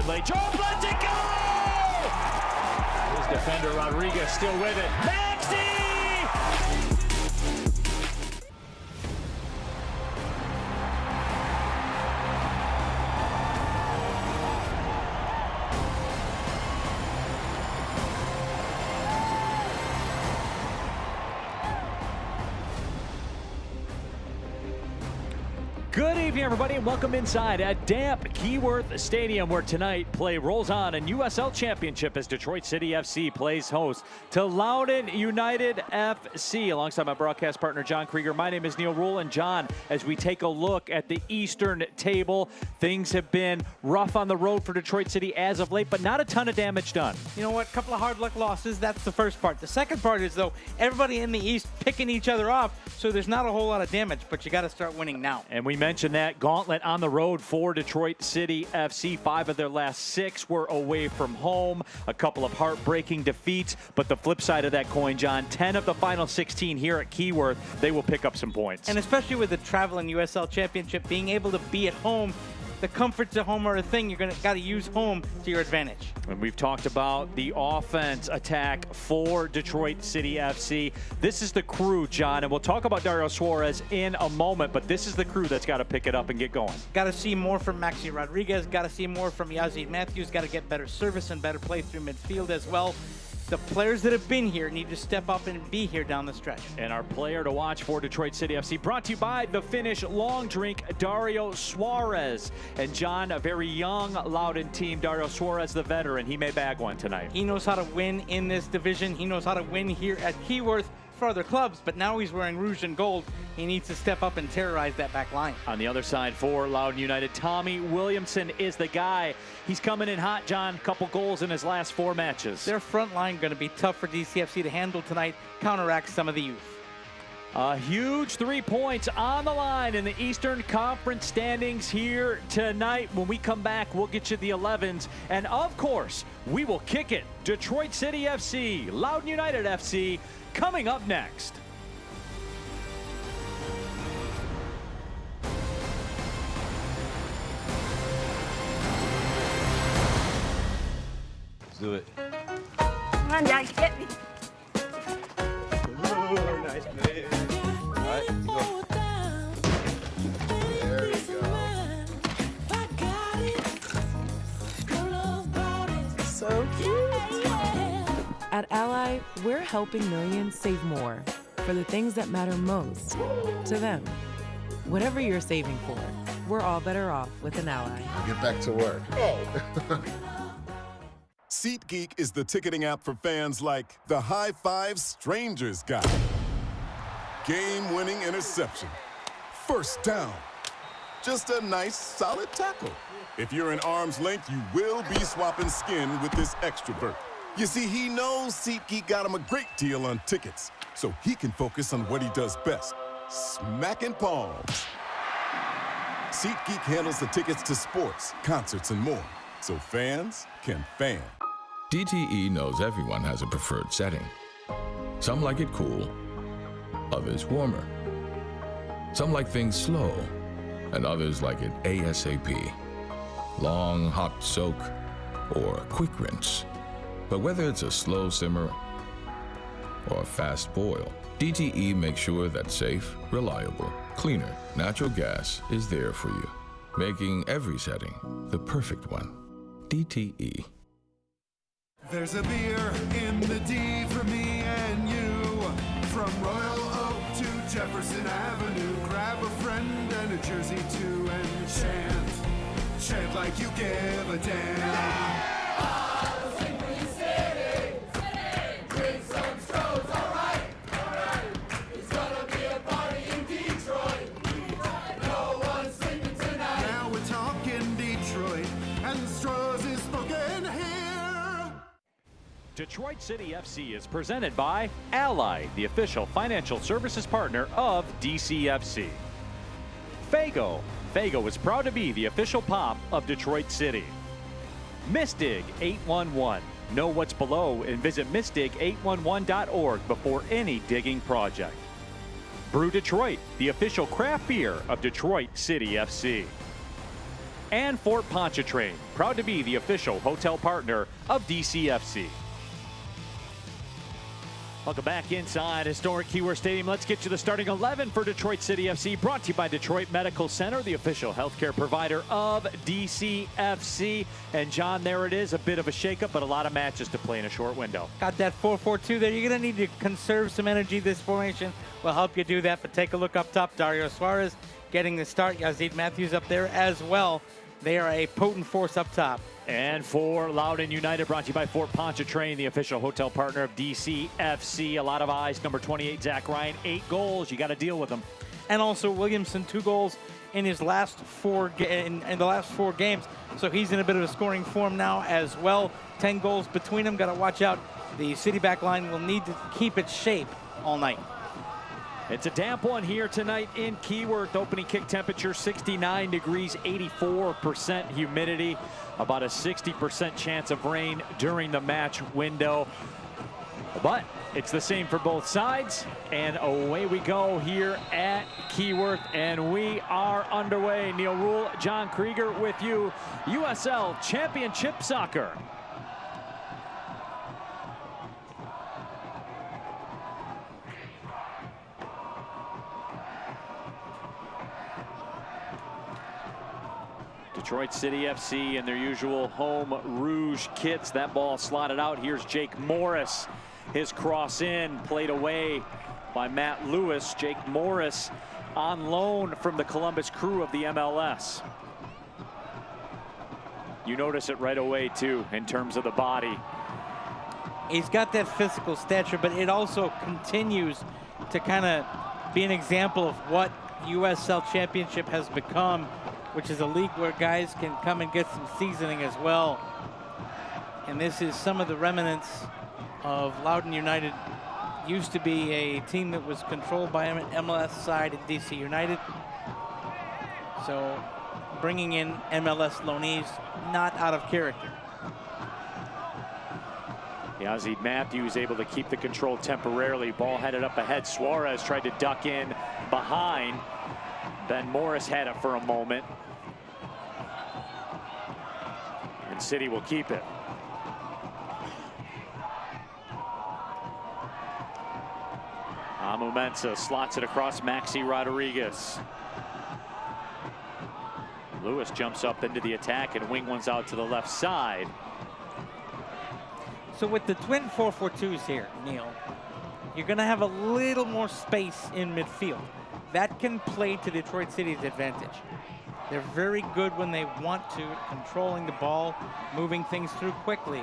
Intercepted late. Joe lets it go! His defender Rodriguez still with it. Maxi! Good evening, everybody, and welcome inside at damp Keyworth Stadium, where tonight play rolls on in USL Championship as Detroit City FC plays host to Loudoun United FC. Alongside my broadcast partner, John Krieger, my name is Neil Rule. And John, as we take a look at the Eastern table, things have been rough on the road for Detroit City as of late, but not a ton of damage done. You know what? A couple of hard luck losses. That's the first part. The second part is, though, everybody in the East picking each other off, so there's not a whole lot of damage, but you got to start winning now. And we mentioned that gauntlet on the road for Detroit City FC. 5 of their last 6 were away from home. A couple of heartbreaking defeats, but the flip side of that coin, John, 10 of the final 16 here at Keyworth, they will pick up some points. And especially with the traveling USL Championship, being able to be at home, the comforts of home are a thing. You're got to use home to your advantage. And we've talked about the offense attack for Detroit City FC. This is the crew, John, and we'll talk about Dario Suarez in a moment, but this is the crew that's got to pick it up and get going. Got to see more from Maxi Rodriguez. Got to see more from Yazid Matthews. Got to get better service and better play through midfield as well. The players that have been here need to step up and be here down the stretch. And our player to watch for Detroit City FC, brought to you by the Finnish long drink, Dario Suarez. And John, a very young Loudoun team, Dario Suarez, the veteran, he may bag one tonight. He knows how to win in this division. He knows how to win here at Keyworth for other clubs, but now he's wearing rouge and gold. He needs to step up and terrorize that back line. On the other side for Loudoun United, Tommy Williamson is the guy. He's coming in hot, John. Couple goals in his last 4 matches. Their front line going to be tough for DCFC to handle tonight, counteract some of the youth. A huge 3 points on the line in the Eastern Conference standings here tonight. When we come back, we'll get you the 11s. And of course, we will kick it. Detroit City FC, Loudoun United FC, coming up next. Let's do it. Come on, Jack, get me. Ooh, nice play. All right, go. There we go. So cute. At Ally, we're helping millions save more for the things that matter most to them. Whatever you're saving for, we're all better off with an Ally. Get back to work. SeatGeek is the ticketing app for fans like the High Five Strangers guy. Game-winning interception. First down. Just a nice, solid tackle. If you're in arm's length, you will be swapping skin with this extrovert. You see, he knows SeatGeek got him a great deal on tickets, so he can focus on what he does best, smacking palms. SeatGeek handles the tickets to sports, concerts, and more, so fans can fan. DTE knows everyone has a preferred setting. Some like it cool, others warmer. Some like things slow, and others like it ASAP. Long, hot soak, or quick rinse. But whether it's a slow simmer or a fast boil, DTE makes sure that safe, reliable, cleaner natural gas is there for you, making every setting the perfect one. DTE. There's a beer in the D for me and you. From Royal Oak to Jefferson Avenue. Grab a friend and a jersey too and chant. Chant like you give a damn. Detroit City FC is presented by Ally, the official financial services partner of DCFC. Fago. Fago is proud to be the official pop of Detroit City. Misdig 811. Know what's below and visit misdig811.org before any digging project. Brew Detroit, the official craft beer of Detroit City FC. and Fort Pontchartrain, proud to be the official hotel partner of DCFC. Welcome back inside historic Keyworth Stadium. Let's get you the starting 11 for Detroit City FC, brought to you by Detroit Medical Center, the official healthcare provider of DCFC. And John, there it is, a bit of a shakeup, but a lot of matches to play in a short window. Got that 4-4-2 there. You're going to need to conserve some energy. This formation will help you do that, but take a look up top. Dario Suarez getting the start. Yazid Matthews up there as well. They are a potent force up top. And for Loudoun United, brought to you by Fort Pontchartrain, the official hotel partner of DCFC. A lot of eyes. Number 28, Zach Ryan, 8 goals. You got to deal with them. And also Williamson, 2 goals in his last 4 in the last 4 games. So he's in a bit of a scoring form now as well. 10 goals between them. Got to watch out. The City back line will need to keep its shape all night. It's a damp one here tonight in Keyworth. Opening kick temperature 69 degrees, 84% humidity, about a 60% chance of rain during the match window. But it's the same for both sides, and away we go here at Keyworth, and we are underway. Neil Rule, John Krieger with you. USL Championship Soccer. Detroit City FC in their usual home rouge kits. That ball slotted out. Here's Jake Morris. His cross in, played away by Matt Lewis. Jake Morris on loan from the Columbus Crew of the MLS. You notice it right away too in terms of the body. He's got that physical stature, but it also continues to kind of be an example of what USL Championship has become, which is a league where guys can come and get some seasoning as well. And this is some of the remnants of Loudoun United. Used to be a team that was controlled by an MLS side in DC United. So bringing in MLS loanees, not out of character. Yazid Matthews able to keep the control temporarily. Ball headed up ahead. Suarez tried to duck in behind. Ben Morris had it for a moment. And City will keep it. Amu Mensah slots it across Maxi Rodriguez. Lewis jumps up into the attack and wing ones out to the left side. So with the twin 4-4-2s here, Neil, you're going to have a little more space in midfield. That can play to Detroit City's advantage. They're very good when they want to, controlling the ball, moving things through quickly.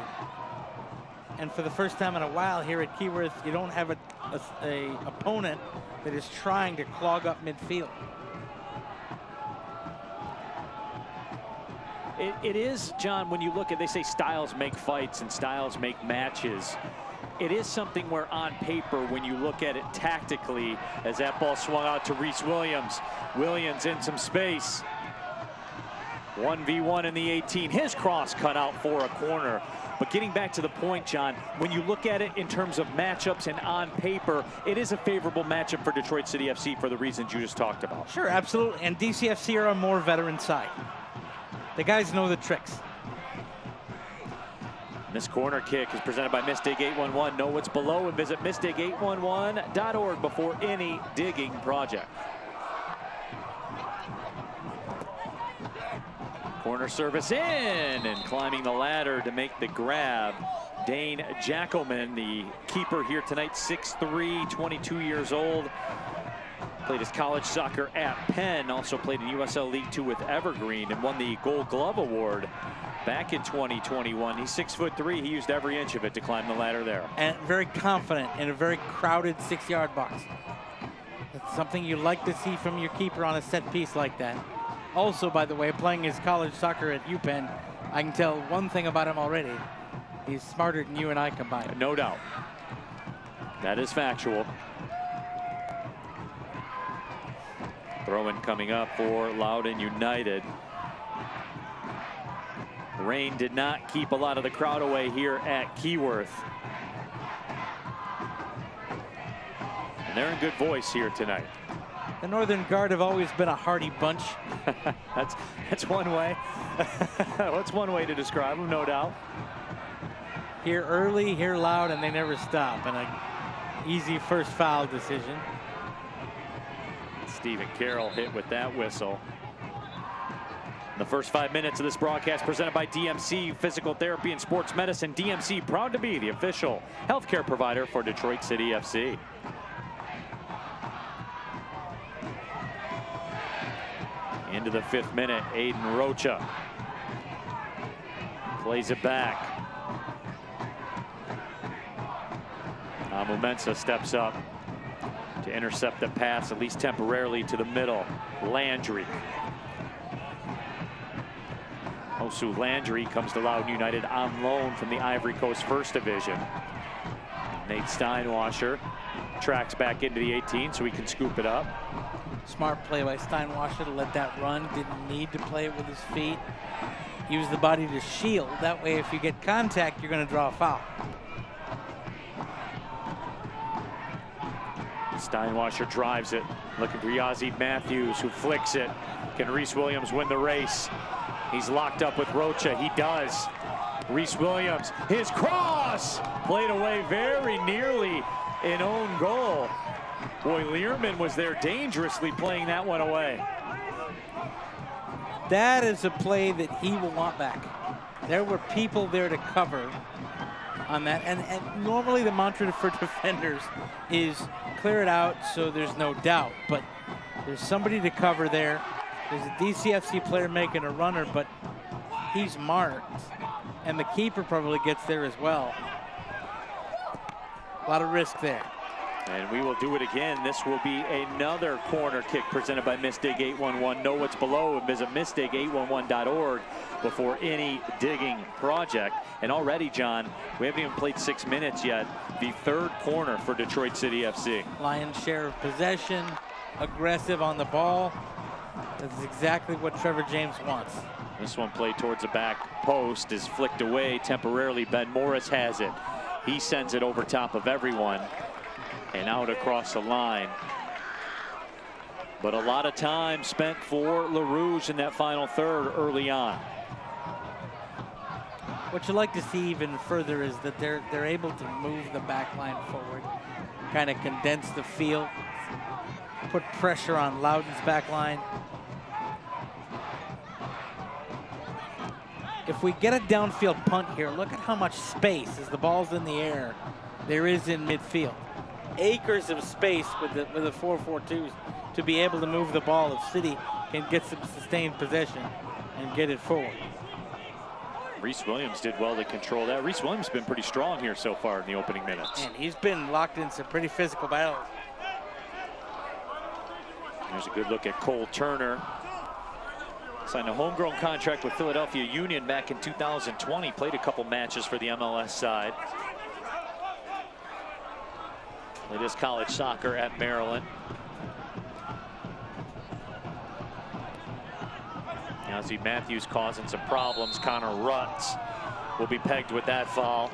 And for the first time in a while here at Keyworth, you don't have a opponent that is trying to clog up midfield. It is, John, when you look at, they say styles make fights and styles make matches. It is something where on paper, when you look at it tactically, as that ball swung out to Reese Williams. Williams in some space. 1v1 in the 18. His cross cut out for a corner. But getting back to the point, John, when you look at it in terms of matchups and on paper, it is a favorable matchup for Detroit City FC for the reasons you just talked about. Sure, absolutely. And DCFC are a more veteran side. The guys know the tricks. This corner kick is presented by Misdig 811. Know what's below and visit misdig811.org before any digging project. Corner service in, and climbing the ladder to make the grab. Dane Jackelman, the keeper here tonight, 6'3", 22 years old. Played his college soccer at Penn, also played in USL League Two with Evergreen and won the Gold Glove Award back in 2021. He's 6'3". He used every inch of it to climb the ladder there. And very confident in a very crowded 6-yard box. That's something you like to see from your keeper on a set piece like that. Also, by the way, playing his college soccer at UPenn, I can tell one thing about him already. He's smarter than you and I combined. No doubt. That is factual. Throw-in coming up for Loudoun United. Rain did not keep a lot of the crowd away here at Keyworth. And they're in good voice here tonight. The Northern Guard have always been a hardy bunch. that's one way. That's one way to describe them, no doubt. Here early, here loud, and they never stop. And an easy first foul decision. Stephen Carroll hit with that whistle. The first 5 minutes of this broadcast presented by DMC Physical Therapy and Sports Medicine. DMC proud to be the official healthcare provider for Detroit City FC. Into the 5th minute, Aiden Rocha plays it back. Mensah steps up to intercept the pass, at least temporarily, to the middle. Landry. Osu Landry comes to Loudoun United on loan from the Ivory Coast First Division. Nate Steinwasser tracks back into the 18 so he can scoop it up. Smart play by Steinwasser to let that run. Didn't need to play it with his feet. Use the body to shield. That way, if you get contact, you're going to draw a foul. Steinwasser drives it, looking for Yazid Matthews, who flicks it. Can Reese Williams win the race? He's locked up with Rocha. He does. Reese Williams, his cross, played away very nearly an own goal. Boy, Learman was there dangerously playing that one away. That is a play that he will want back. There were people there to cover on that. And normally the mantra for defenders is clear it out so there's no doubt. But there's somebody to cover there. There's a DCFC player making a runner, but he's marked. And the keeper probably gets there as well. A lot of risk there. And we will do it again. This will be another corner kick presented by Misdig 811. Know what's below and visit misdig811.org before any digging project. And already, John, we haven't even played 6 minutes yet. The 3rd corner for Detroit City FC. Lion's share of possession, aggressive on the ball. That's exactly what Trevor James wants. This one played towards the back post is flicked away temporarily. Ben Morris has it. He sends it over top of everyone and out across the line. But a lot of time spent for LaRouge in that final third early on. What you like to see even further is that they're able to move the back line forward, kind of condense the field, put pressure on Loudoun's back line. If we get a downfield punt here, look at how much space, as the ball's in the air, there is in midfield. Acres of space with the 4-4-2s to be able to move the ball if City can get some sustained possession and get it forward. Reese Williams did well to control that. Reese Williams has been pretty strong here so far in the opening minutes. And he's been locked in some pretty physical battles. There's a good look at Cole Turner. Signed a homegrown contract with Philadelphia Union back in 2020. Played a couple matches for the MLS side. Played his college soccer at Maryland. Yazzie Matthews causing some problems. Connor Rutz will be pegged with that foul.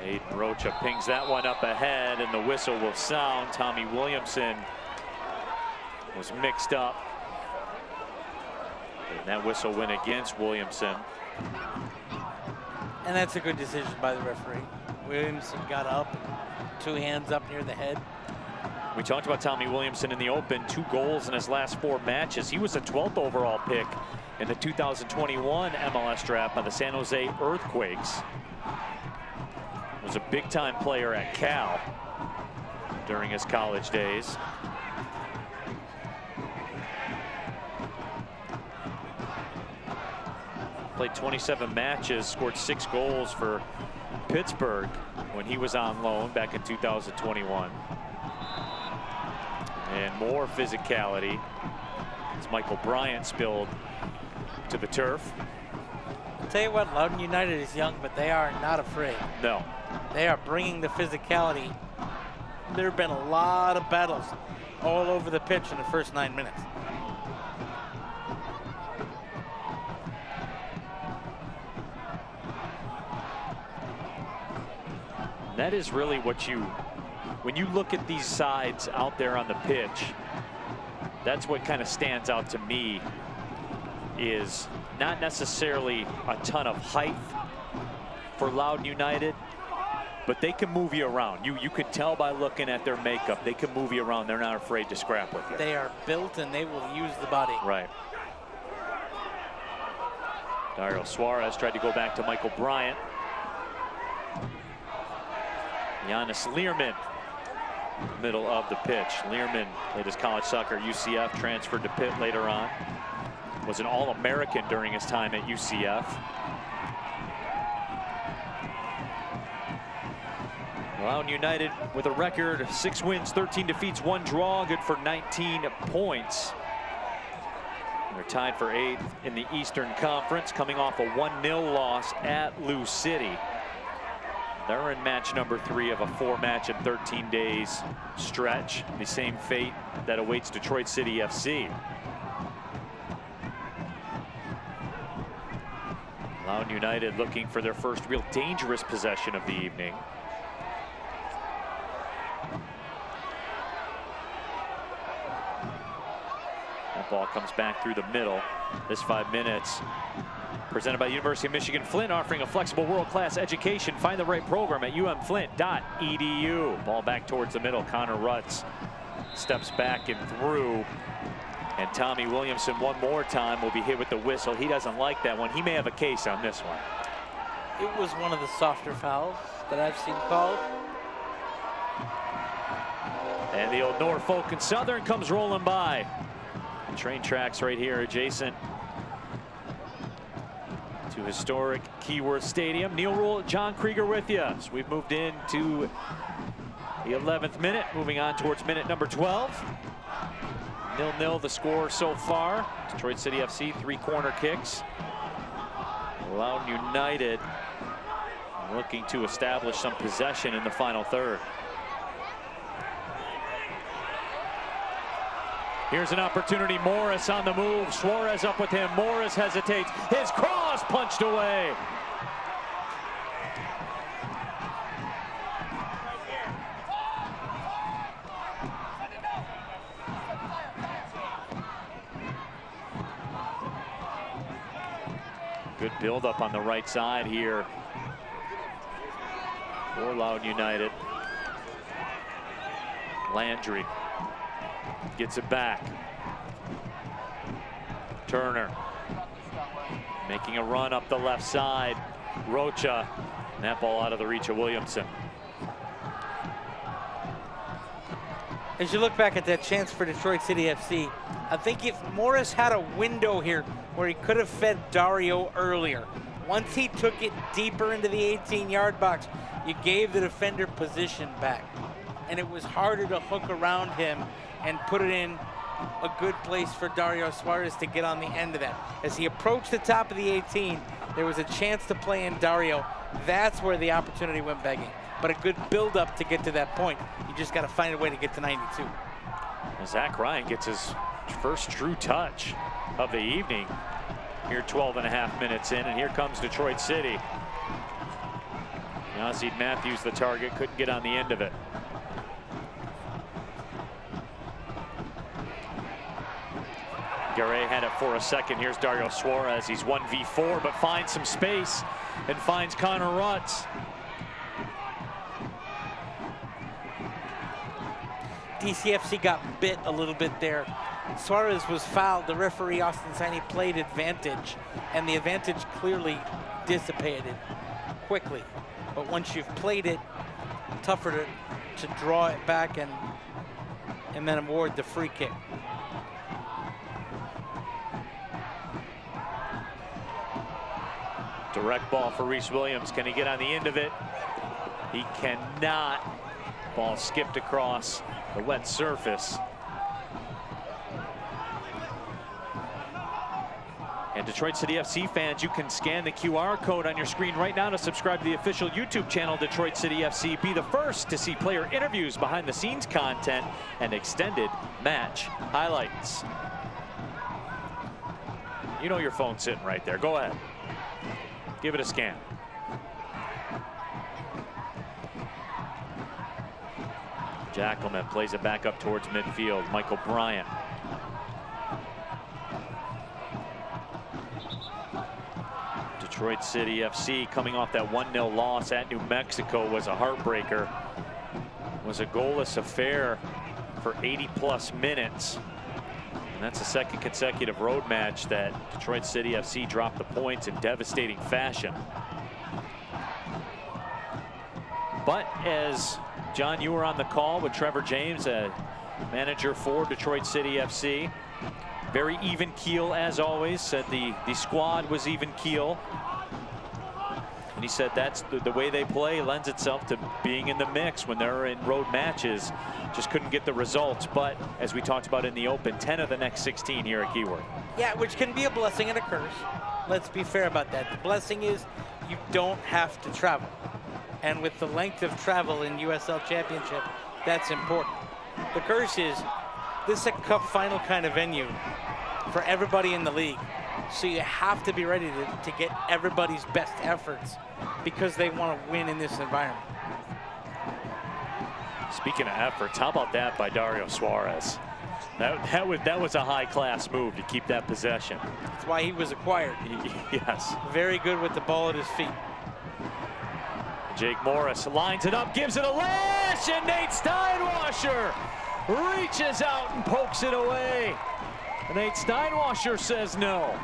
Aiden Rocha pings that one up ahead, and the whistle will sound. Tommy Williamson was mixed up. And that whistle went against Williamson. And that's a good decision by the referee. Williamson got up, 2 hands up near the head. We talked about Tommy Williamson in the open, 2 goals in his last 4 matches. He was a 12th overall pick in the 2021 MLS draft by the San Jose Earthquakes. Was a big-time player at Cal during his college days. Played 27 matches, scored 6 goals for Pittsburgh when he was on loan back in 2021. And more physicality as Michael Bryant spilled to the turf. I'll tell you what, Loudoun United is young, but they are not afraid. No. They are bringing the physicality. There have been a lot of battles all over the pitch in the first 9 minutes. that is really what when you look at these sides out there on the pitch, that's what kind of stands out to me, is not necessarily a ton of height for Loudoun United, but they can move you around. You can tell by looking at their makeup, they can move you around. They're not afraid to scrap with you. They are built and they will use the body. Right. Dario Suarez tried to go back to Michael Bryant. Giannis Learman, middle of the pitch. Learman played his college soccer at UCF, transferred to Pitt later on. Was an All-American during his time at UCF. Loudoun United with a record of 6 wins, 13 defeats, 1 draw, good for 19 points. They're tied for 8th in the Eastern Conference, coming off a 1-0 loss at Lou City. They're in match number 3 of a 4-match and 13 days stretch. The same fate that awaits Detroit City FC. Loudoun United looking for their first real dangerous possession of the evening. That ball comes back through the middle. This 5 minutes presented by University of Michigan Flint, offering a flexible world-class education. Find the right program at umflint.edu. Ball back towards the middle. Connor Rutz steps back and through. And Tommy Williamson one more time will be hit with the whistle. He doesn't like that one. He may have a case on this one. It was one of the softer fouls that I've seen called. And the old Norfolk and Southern comes rolling by. Train tracks right here adjacent to historic Keyworth Stadium. Neil Rule, John Krieger with you. So we've moved into the 11th minute, moving on towards minute number 12. 0-0 the score so far. Detroit City FC 3 corner kicks. Loudoun United looking to establish some possession in the final third. Here's an opportunity. Morris on the move. Suarez up with him. Morris hesitates. His cross punched away. Good build-up on the right side here for Loudoun United. Landry gets it back. Turner making a run up the left side. Rocha, and that ball out of the reach of Williamson. As you look back at that chance for Detroit City FC, I think if Morris had a window here where he could have fed Dario earlier, once he took it deeper into the 18-yard box, you gave the defender position back. And it was harder to hook around him and put it in a good place for Dario Suarez to get on the end of that. As he approached the top of the 18, there was a chance to play in Dario. That's where the opportunity went begging. But a good build-up to get to that point. You just got to find a way to get to 92. Zach Ryan gets his first true touch of the evening. Here 12.5 minutes in, and here comes Detroit City. Yazid Matthews, the target, couldn't get on the end of it. Garay had it for a second. Here's Dario Suarez. He's 1v4, but finds some space and finds Connor Rutz. DCFC got bit a little bit there. Suarez was fouled. The referee, Austin Siney, played advantage, and the advantage clearly dissipated quickly. But once you've played it, tougher to draw it back and then award the free kick. Direct ball for Reese Williams. Can he get on the end of it? He cannot. Ball skipped across the wet surface. And Detroit City FC fans, you can scan the QR code on your screen right now to subscribe to the official YouTube channel, Detroit City FC. Be the first to see player interviews, behind the scenes content, and extended match highlights. You know your phone's sitting right there. Go ahead. Give it a scan. Jackelman plays it back up towards midfield. Michael Bryant. Detroit City FC coming off that 1-0 loss at New Mexico was a heartbreaker. Was a goalless affair for 80+ minutes. And that's the second consecutive road match that Detroit City FC dropped the points in devastating fashion. But as John, you were on the call with Trevor James, a manager for Detroit City FC. Very even keel as always. Said the squad was even keel. And he said that's the way they play lends itself to being in the mix when they're in road matches. Just couldn't get the results. But as we talked about in the open, 10 of the next 16 here at Keyworth. Yeah, which can be a blessing and a curse. Let's be fair about that. The blessing is you don't have to travel. And with the length of travel in USL Championship, that's important. The curse is this is a cup final kind of venue for everybody in the league. So you have to be ready to get everybody's best efforts because they want to win in this environment. Speaking of efforts, how about that by Dario Suarez? That was a high-class move to keep that possession. That's why he was acquired. Yes. Very good with the ball at his feet. Jake Morris lines it up, gives it a lash, and Nate Steinwasser reaches out and pokes it away. Nate Steinwasser says no.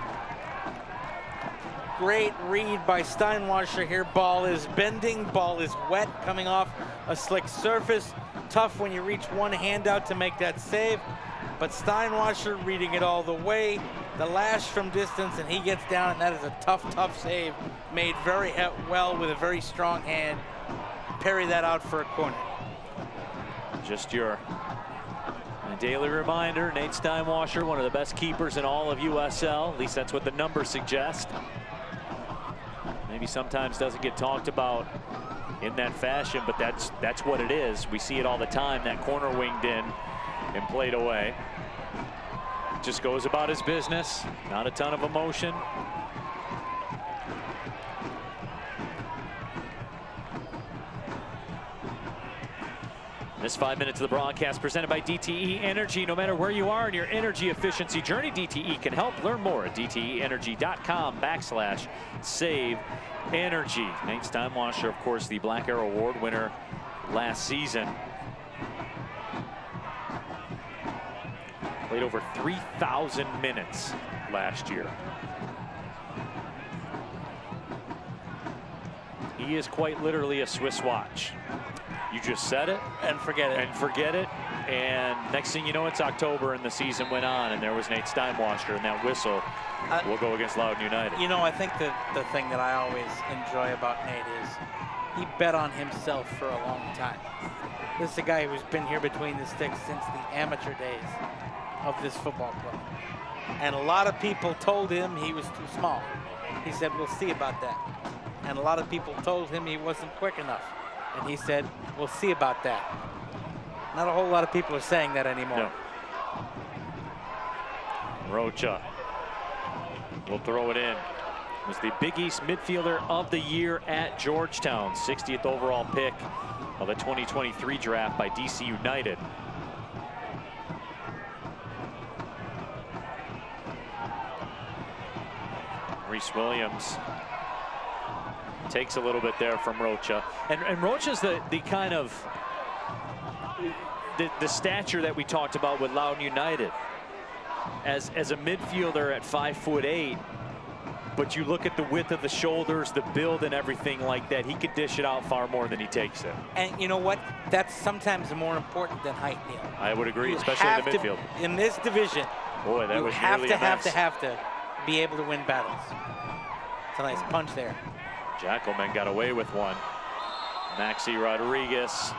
Great read by Steinwasser here. Ball is bending, ball is wet, coming off a slick surface. Tough when you reach one hand out to make that save. But Steinwasser reading it all the way. The lash from distance, and he gets down, and that is a tough, tough save. Made very well with a very strong hand. Parry that out for a corner. Just your daily reminder, Nate Steinwasser, one of the best keepers in all of USL. At least that's what the numbers suggest. Maybe sometimes doesn't get talked about in that fashion, but that's what it is. We see it all the time. That corner winged in and played away. Just goes about his business. Not a ton of emotion. This 5 minutes of the broadcast presented by DTE Energy. No matter where you are in your energy efficiency journey, DTE can help. Learn more at dteenergy.com/save energy. Nate Steinwasser, of course, the Black Arrow Award winner last season. Played over 3,000 minutes last year. He is quite literally a Swiss watch. You just said it and forget it. And next thing you know, it's October and the season went on, and there was Nate Steinwasser, and that whistle will go against Loudoun United. You know, I think the thing that I always enjoy about Nate is he bet on himself for a long time. This is a guy who's been here between the sticks since the amateur days of this football club. And a lot of people told him he was too small. He said, we'll see about that. And a lot of people told him he wasn't quick enough. And he said, we'll see about that. Not a whole lot of people are saying that anymore. No. Rocha will throw it in. Was the Big East midfielder of the year at Georgetown. 60th overall pick of the 2023 draft by DC United. Reese Williams takes a little bit there from Rocha. And Rocha's the kind of the stature that we talked about with Loudoun United. As a midfielder at 5'8", but you look at the width of the shoulders, the build and everything like that, he could dish it out far more than he takes it. And you know what? That's sometimes more important than height, Neil. I would agree, especially in the midfield. In this division, boy, that was have nearly to be able to win battles. It's a nice punch there. Jackelman got away with one. Maxi Rodriguez.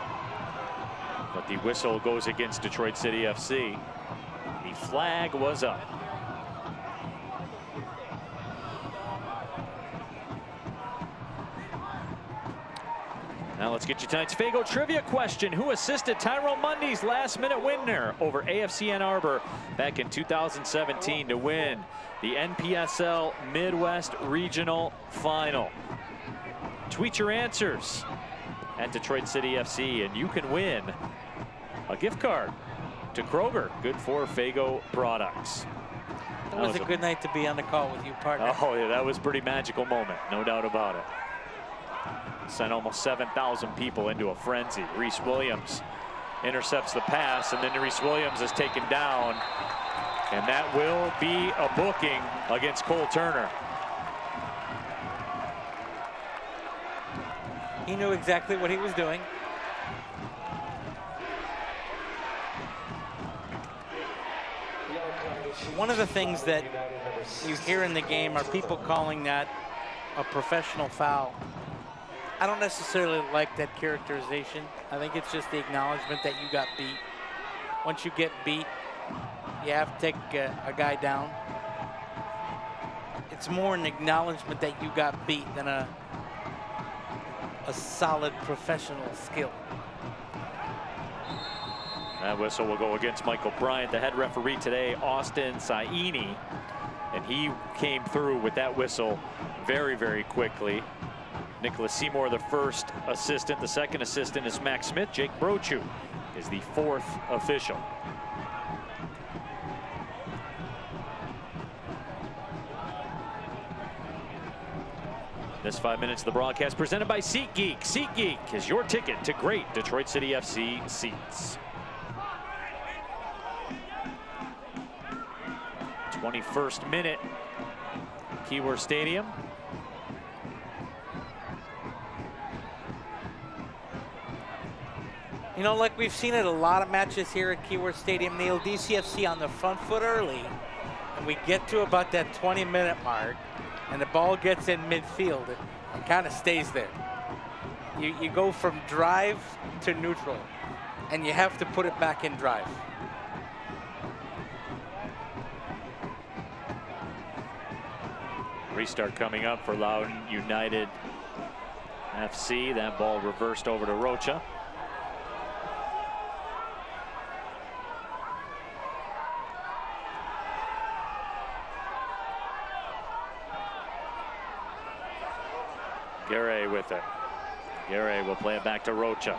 But the whistle goes against Detroit City FC. The flag was up. Now let's get you tonight's Fago trivia question. Who assisted Tyrone Mundy's last-minute winner over AFC Ann Arbor back in 2017 to win the NPSL Midwest Regional Final? Tweet your answers at Detroit City FC, and you can win a gift card to Kroger, good for Fago products. That was a good night to be on the call with you, partner. Oh yeah, that was a pretty magical moment, no doubt about it. Sent almost 7,000 people into a frenzy. Reese Williams intercepts the pass, and then Reese Williams is taken down, and that will be a booking against Cole Turner. He knew exactly what he was doing. One of the things that you hear in the game are people calling that a professional foul. I don't necessarily like that characterization. I think it's just the acknowledgement that you got beat. Once you get beat, you have to take a guy down. It's more an acknowledgement that you got beat than a solid professional skill. That whistle will go against Michael Bryant. The head referee today, Austin Saini, and he came through with that whistle very, very quickly. Nicholas Seymour, the first assistant. The second assistant is Max Smith. Jake Brochu is the fourth official. This 5 minutes of the broadcast presented by SeatGeek. SeatGeek is your ticket to great Detroit City FC seats. 21st minute, Keyworth Stadium. You know, like we've seen it a lot of matches here at Keyworth Stadium, Neil, DCFC on the front foot early, and we get to about that 20-minute mark, and the ball gets in midfield, it kind of stays there. You go from drive to neutral, and you have to put it back in drive. Restart coming up for Loudoun United FC. That ball reversed over to Rocha. Garay with it. Garay will play it back to Rocha.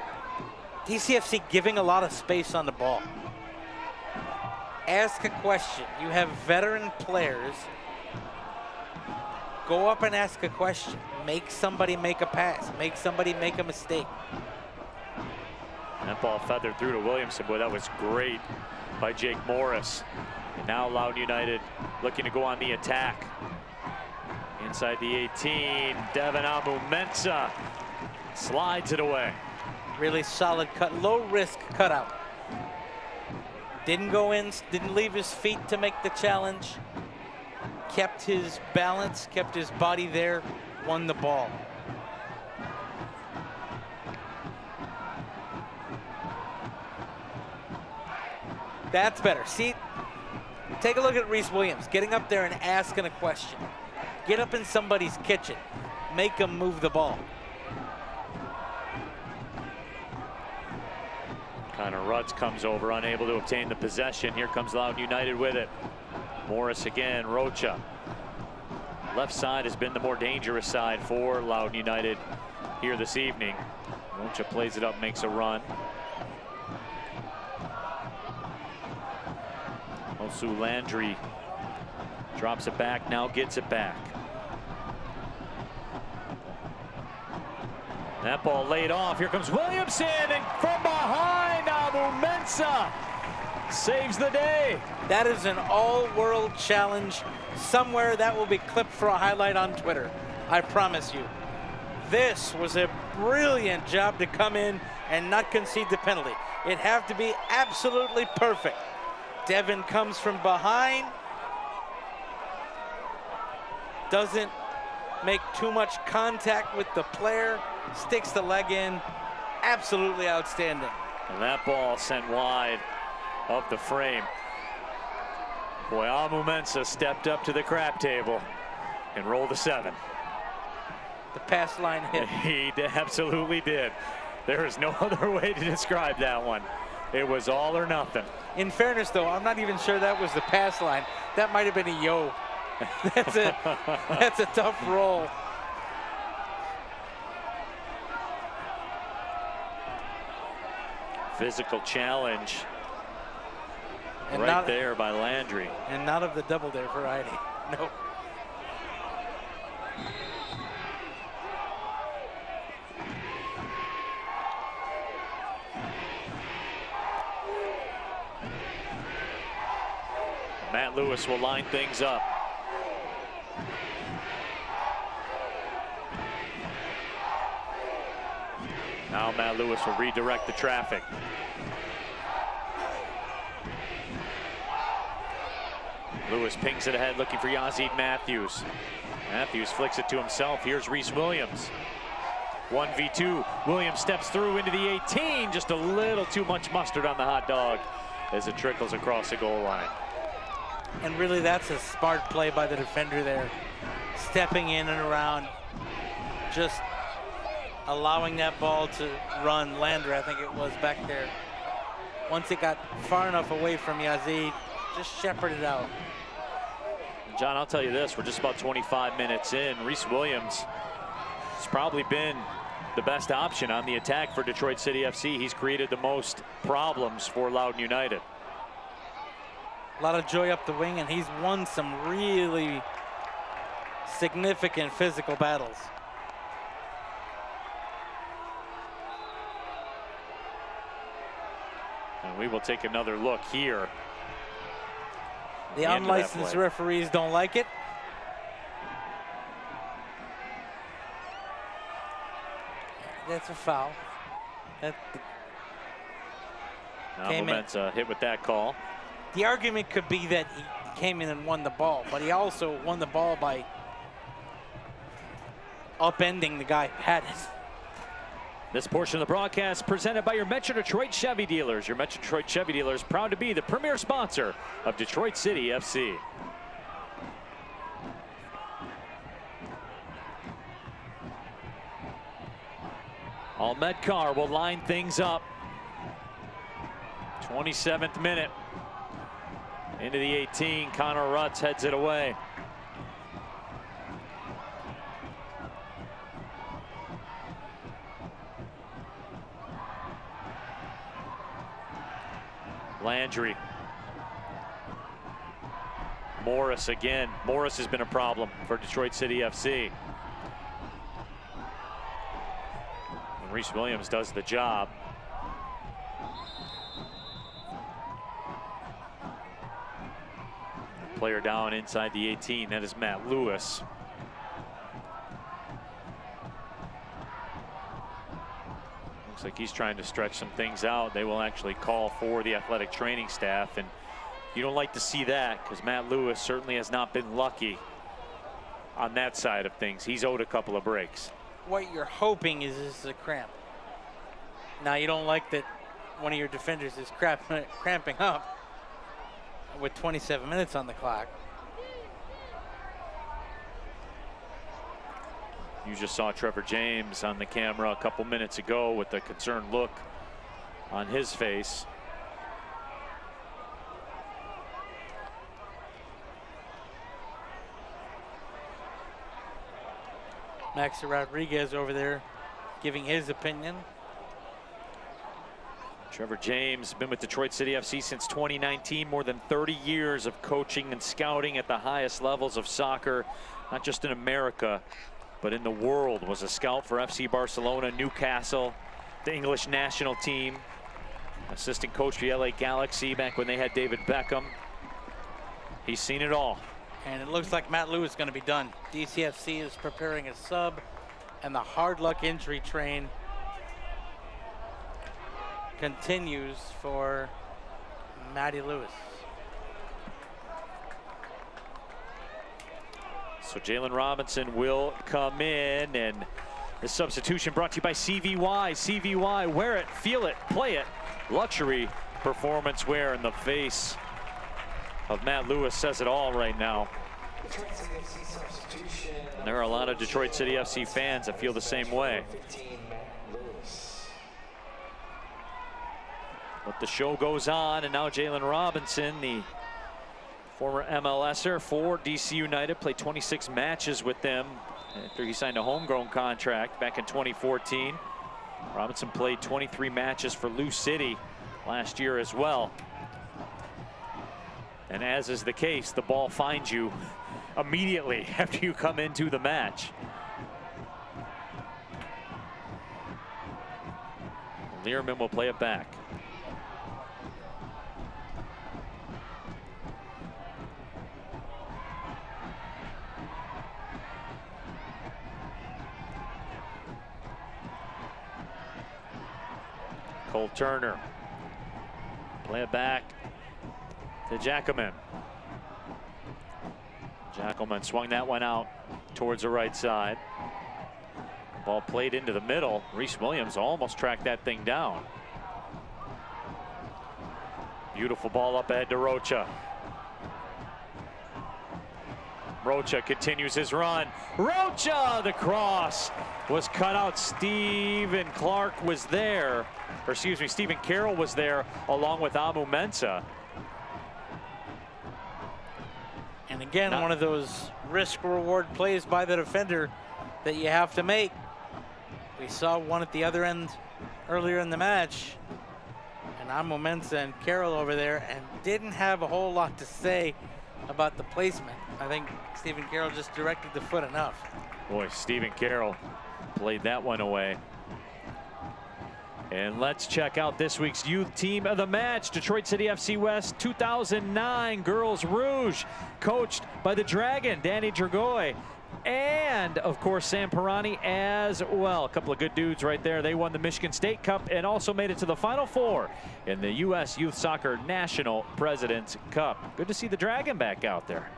DCFC giving a lot of space on the ball. Ask a question. You have veteran players. Go up and ask a question. Make somebody make a pass. Make somebody make a mistake. That ball feathered through to Williamson. Boy, that was great by Jake Morris. And now Loudoun United looking to go on the attack. Inside the 18, Devin Amu-Mensah slides it away. Really solid cut, low risk cutout. Didn't go in, didn't leave his feet to make the challenge. Kept his balance, kept his body there, won the ball. That's better. See, take a look at Reese Williams, getting up there and asking a question. Get up in somebody's kitchen, make them move the ball. Connor Rutz comes over, unable to obtain the possession. Here comes Loudoun United with it. Morris again, Rocha. Left side has been the more dangerous side for Loudoun United here this evening. Rocha plays it up, makes a run. Osu Landry drops it back, now gets it back. That ball laid off. Here comes Williamson, and from behind, Amu-Mensah saves the day. That is an all-world challenge. Somewhere that will be clipped for a highlight on Twitter. I promise you. This was a brilliant job to come in and not concede the penalty. It had to be absolutely perfect. Devin comes from behind. Doesn't make too much contact with the player. Sticks the leg in. Absolutely outstanding. And that ball sent wide of the frame. Boy, Amu-Mensah stepped up to the crap table and rolled a 7. The pass line hit. He absolutely did. There is no other way to describe that one. It was all or nothing. In fairness, though, I'm not even sure that was the pass line. That might have been a yo. That's a tough roll. Physical challenge And right there by Landry. And not of the double dare variety. No. Matt Lewis will line things up. Now Matt Lewis will redirect the traffic. Lewis pings it ahead, looking for Yazid Matthews. Matthews flicks it to himself. Here's Reese Williams. 1v2. Williams steps through into the 18. Just a little too much mustard on the hot dog as it trickles across the goal line. And really, that's a smart play by the defender there. Stepping in and around, just allowing that ball to run. Landry, I think it was, back there. Once it got far enough away from Yazid, just shepherd it out. John, I'll tell you this, we're just about 25 minutes in. Reese Williams has probably been the best option on the attack for Detroit City FC. He's created the most problems for Loudoun United. A lot of joy up the wing, and he's won some really significant physical battles. And we will take another look here. The unlicensed referees don't like it. That's a foul. That Moment's hit with that call. The argument could be that he came in and won the ball, but he also won the ball by upending the guy who had it. This portion of the broadcast presented by your Metro Detroit Chevy dealers. Your Metro Detroit Chevy dealers proud to be the premier sponsor of Detroit City FC. Ahmed Carr will line things up. 27th minute. Into the 18, Connor Rutz heads it away. Landry. Morris again. Morris has been a problem for Detroit City FC. And Reese Williams does the job. Player down inside the 18. That is Matt Lewis. Looks like he's trying to stretch some things out. They will actually call for the athletic training staff, and you don't like to see that because Matt Lewis certainly has not been lucky on that side of things. He's owed a couple of breaks. What you're hoping is a cramp. Now, you don't like that one of your defenders is cramping up with 27 minutes on the clock. You just saw Trevor James on the camera a couple minutes ago with a concerned look on his face. Maxi Rodriguez over there giving his opinion. Trevor James been with Detroit City FC since 2019, more than 30 years of coaching and scouting at the highest levels of soccer, not just in America, but in the world. Was a scout for FC Barcelona, Newcastle, the English national team, assistant coach for the LA Galaxy back when they had David Beckham. He's seen it all. And it looks like Matt Lewis is going to be done. DCFC is preparing a sub, and the hard luck injury train continues for Matty Lewis. So Jalen Robinson will come in, and the substitution brought to you by CVY. CVY, wear it, feel it, play it. Luxury performance wear in the face of Matt Lewis says it all right now. And there are a lot of Detroit City FC fans that feel the same way. But the show goes on, and now Jalen Robinson, the former MLSer for DC United, played 26 matches with them after he signed a homegrown contract back in 2014. Robinson played 23 matches for Lou City last year as well. And as is the case, the ball finds you immediately after you come into the match. Learman will play it back. Cole Turner. Play it back to Jackelman. Jackelman swung that one out towards the right side. Ball played into the middle. Reese Williams almost tracked that thing down. Beautiful ball up ahead to Rocha. Rocha continues his run. Rocha, the cross was cut out. Stephen Clark was there, or excuse me, Stephen Carroll was there along with Amu Mensah. And again, one of those risk-reward plays by the defender that you have to make. We saw one at the other end earlier in the match, and Amu Mensah and Carroll over there, and didn't have a whole lot to say about the placement. I think Stephen Carroll just directed the foot enough. Boy, Stephen Carroll played that one away. And let's check out this week's youth team of the match. Detroit City FC West 2009 Girls Rouge, coached by the Dragon, Danny Dragoy, and of course Sam Pirani as well. A couple of good dudes right there. They won the Michigan State Cup and also made it to the Final Four in the U.S. Youth Soccer National President's Cup. Good to see the Dragon back out there.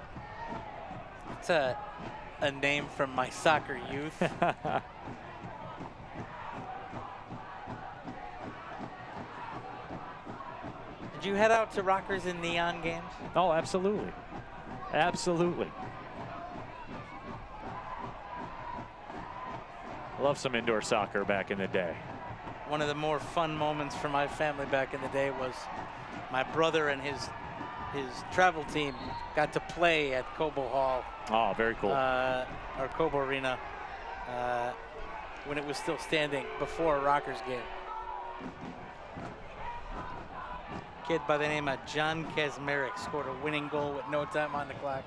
It's a name from my soccer youth. Did you head out to Rockers and Neon games? Oh, absolutely. Absolutely. Love some indoor soccer back in the day. One of the more fun moments for my family back in the day was my brother and his travel team got to play at Cobo Hall. Oh, very cool. Or Cobo Arena when it was still standing before a Rockers game. Kid by the name of John Kazmarek scored a winning goal with no time on the clock.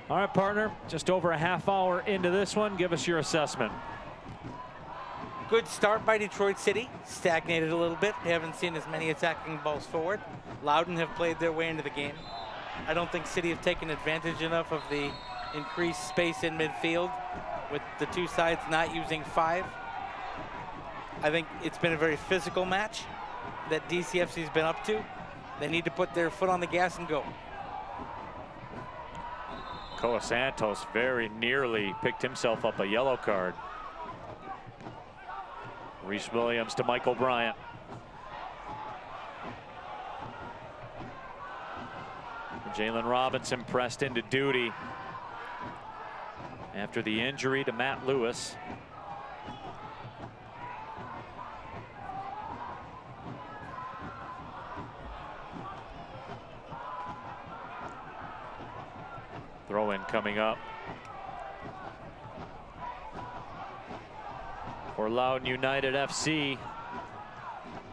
All right, partner, just over a half hour into this one. Give us your assessment. Good start by Detroit City. Stagnated a little bit. They haven't seen as many attacking balls forward. Loudoun have played their way into the game. I don't think City have taken advantage enough of the increased space in midfield with the two sides not using five. I think it's been a very physical match that DCFC's been up to. They need to put their foot on the gas and go. Koa Santos very nearly picked himself up a yellow card. Reese Williams to Michael Bryant. Jalen Robinson pressed into duty after the injury to Matt Lewis. Throw in coming up for Loudoun United FC.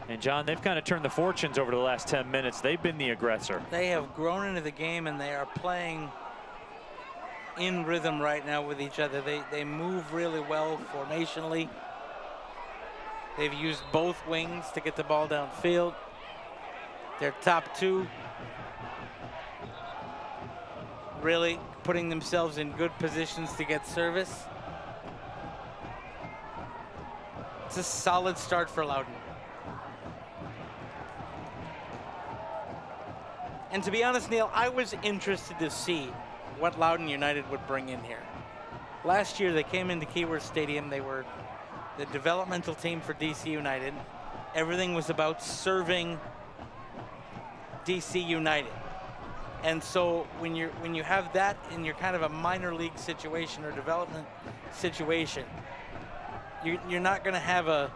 And John, they've kind of turned the fortunes over the last 10 minutes. They've been the aggressor. They have grown into the game and they are playing in rhythm right now with each other. They move really well formationally. They've used both wings to get the ball downfield. Their top two really putting themselves in good positions to get service. It's a solid start for Loudoun. And to be honest, Neil, I was interested to see what Loudoun United would bring in here. Last year, they came into Keyworth Stadium. They were the developmental team for DC United. Everything was about serving DC United. And so when you have that in your kind of a minor league situation or development situation, you're not going to have a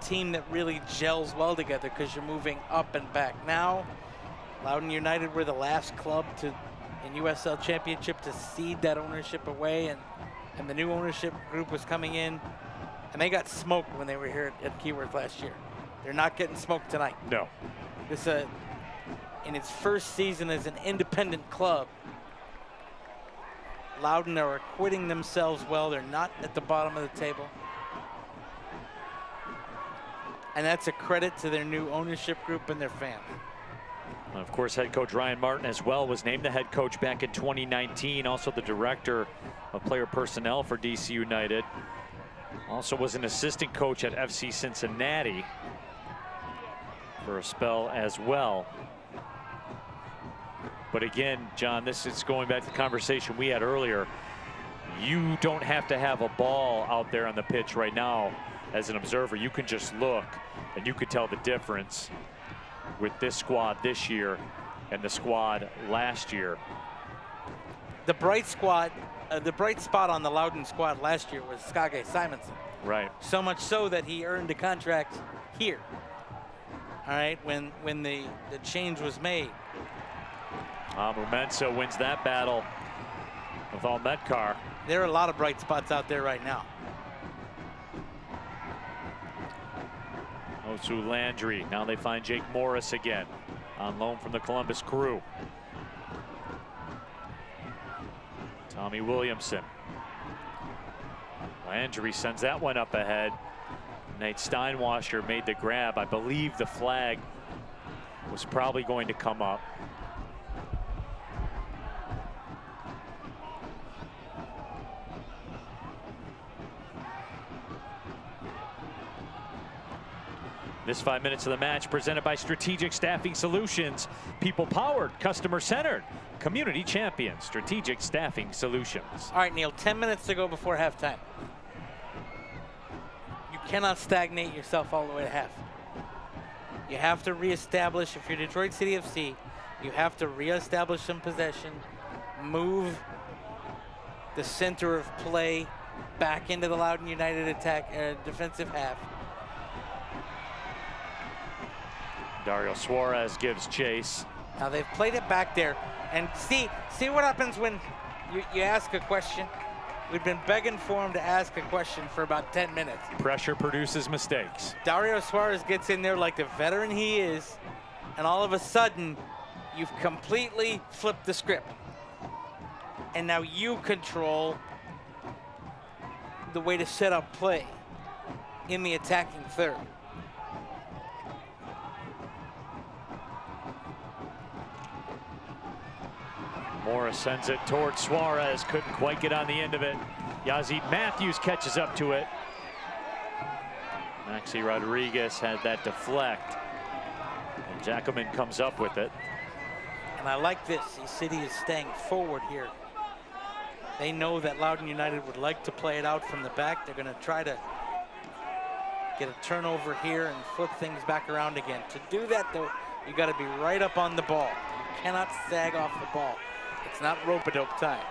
team that really gels well together because you're moving up and back. Now, Loudoun United were the last club in USL Championship to cede that ownership away, and and the new ownership group was coming in, and they got smoked when they were here at Keyworth last year. They're not getting smoked tonight. No. This in its first season as an independent club, Loudoun are acquitting themselves well. They're not at the bottom of the table. And that's a credit to their new ownership group and their fans. And of course, head coach Ryan Martin as well was named the head coach back in 2019. Also the director of player personnel for DC United. Also was an assistant coach at FC Cincinnati for a spell as well. But again, John, this is going back to the conversation we had earlier. You don't have to have a ball out there on the pitch right now as an observer. You can just look and you could tell the difference with this squad this year and the squad last year. The bright spot on the Loudoun squad last year was Skage Simonson. Right. So much so that he earned a contract here. All right, when the change was made. Mumensa wins that battle with Almetkar. There are a lot of bright spots out there right now. Osu Landry. Now they find Jake Morris again on loan from the Columbus Crew. Tommy Williamson. Landry sends that one up ahead. Nate Steinwasser made the grab. I believe the flag was probably going to come up. This 5 minutes of the match presented by Strategic Staffing Solutions. People powered, customer centered, community champion, Strategic Staffing Solutions. All right, Neil, 10 minutes to go before halftime. You cannot stagnate yourself all the way to half. You have to reestablish, if you're Detroit City FC, you have to reestablish some possession, move the center of play back into the Loudoun United attack, defensive half. Dario Suarez gives chase. Now they've played it back there, and see what happens when you ask a question. We've been begging for him to ask a question for about 10 minutes. Pressure produces mistakes. Dario Suarez gets in there like the veteran he is, and all of a sudden, you've completely flipped the script. And now you control the way to set up play in the attacking third. Morris sends it towards Suarez. Couldn't quite get on the end of it. Yazid Matthews catches up to it. Maxi Rodriguez had that deflect. And Jackelman comes up with it. And I like this. The City is staying forward here. They know that Loudoun United would like to play it out from the back. They're going to try to get a turnover here and flip things back around again. To do that, though, you got to be right up on the ball. You cannot sag off the ball. It's not rope-a-dope time.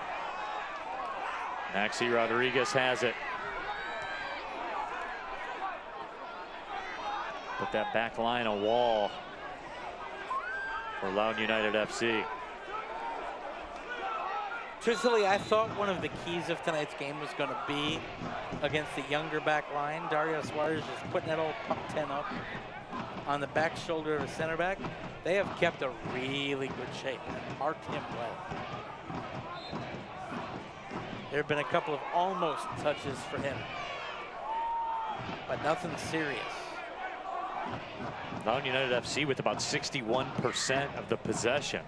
Maxi Rodriguez has it. Put that back line a wall for Loudoun United FC. Truthfully, I thought one of the keys of tonight's game was going to be against the younger back line. Dario Suarez just putting that old puck 10 up on the back shoulder of a center back. They have kept a really good shape and marked him well. There have been a couple of almost touches for him, but nothing serious. Loudoun United FC with about 61% of the possession.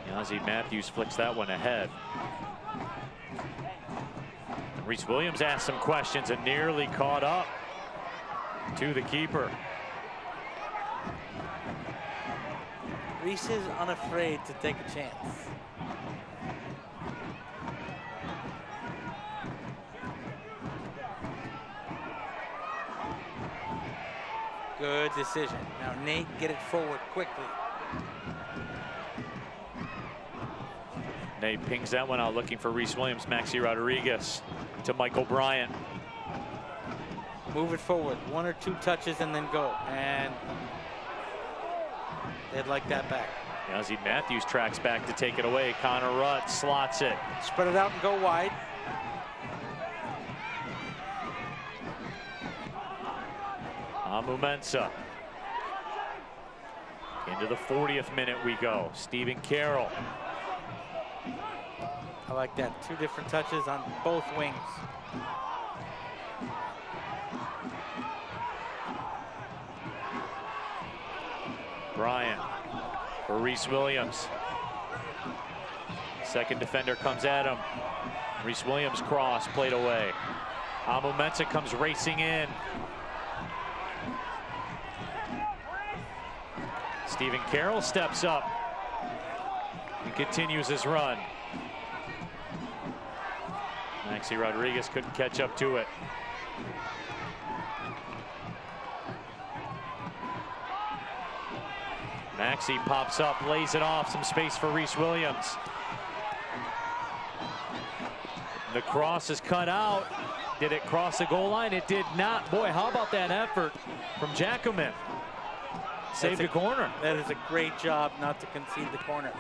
Yazzie Matthews flicks that one ahead. Reese Williams asked some questions and nearly caught up to the keeper. Reese is unafraid to take a chance. Good decision. Now Nate, get it forward quickly. Nate pings that one out looking for Reese Williams. Maxi Rodriguez to Michael Bryant. Move it forward. One or two touches and then go. And they'd like that back. Yazzie Matthews tracks back to take it away. Connor Rutt slots it. Spread it out and go wide. Amumensa. Into the 40th minute we go. Stephen Carroll. I like that. 2 different touches on both wings. Bryant for Reese Williams. Second defender comes at him. Reese Williams cross, played away. Amumensa comes racing in. Stephen Carroll steps up and continues his run. Maxi Rodriguez couldn't catch up to it. Maxi pops up, lays it off, some space for Reese Williams. The cross is cut out. Did it cross the goal line? It did not. Boy, how about that effort from Jacquemin? Saved the corner. That is a great job not to concede the corner.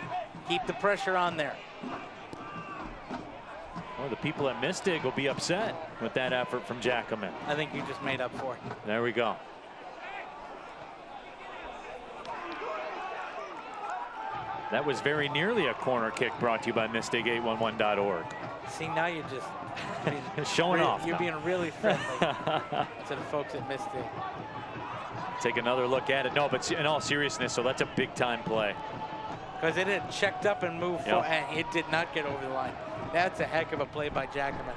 Keep the pressure on there. Well, the people at Mystic will be upset with that effort from Jacquemin. I think you just made up for it. There we go. That was very nearly a corner kick, brought to you by Mystic811.org. See, now you're just showing off. You're being really friendly to the folks at Mystic. Take another look at it. No, but in all seriousness, so that's a big time play. Because it had checked up and moved forward, and it did not get over the line. That's a heck of a play by Jacquemin.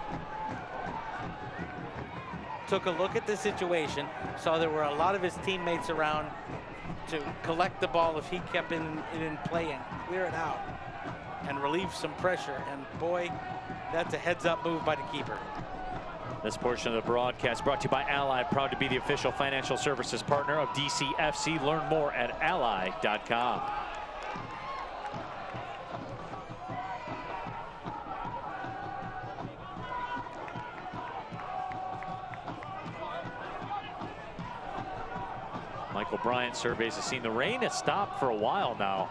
Took a look at the situation, saw there were a lot of his teammates around to collect the ball if he kept it in play and clear it out and relieve some pressure. And boy, that's a heads-up move by the keeper. This portion of the broadcast brought to you by Ally, proud to be the official financial services partner of DCFC. Learn more at ally.com. Michael Bryant surveys has seen the rain has stopped for a while now,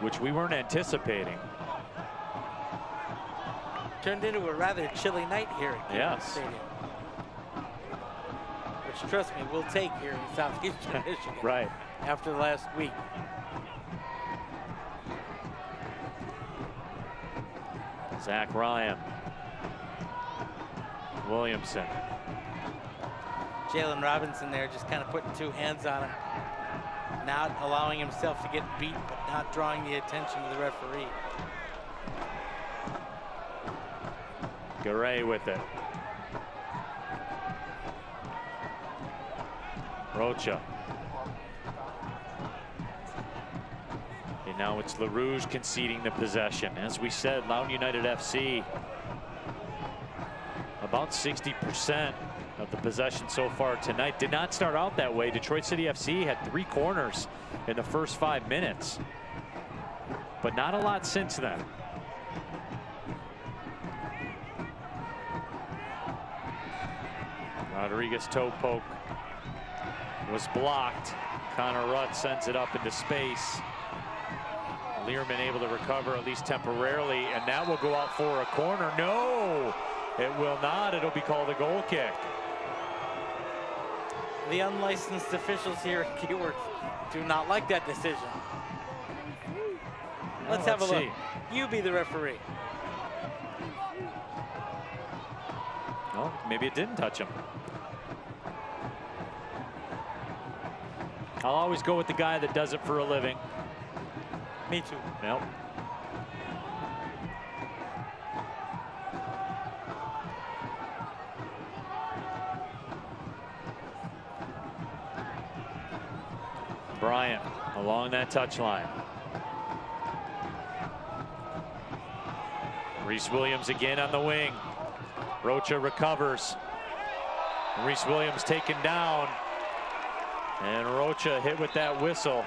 which we weren't anticipating. Turned into a rather chilly night here at Keynote Stadium. Which, trust me, we'll take here in Southeastern Michigan. Right. After the last week. Zach Ryan. Williamson. Jalen Robinson there just kind of putting 2 hands on him. Not allowing himself to get beat, but not drawing the attention of the referee. Garay with it. Rocha. And now it's LaRouge conceding the possession. As we said, Loudoun United FC, about 60% of the possession so far tonight. Did not start out that way. Detroit City FC had 3 corners in the first 5 minutes, but not a lot since then. Rodriguez toe poke was blocked. Connor Rutt sends it up into space. Learman able to recover at least temporarily, and that will go out for a corner. No, it will not. It'll be called a goal kick. The unlicensed officials here at Keyworth do not like that decision. Let's have a look. You be the referee. Well, maybe it didn't touch him. I'll always go with the guy that does it for a living. Me too. Nope. Bryant along that touchline. Reese Williams again on the wing. Rocha recovers. Reese Williams taken down. And Rocha hit with that whistle.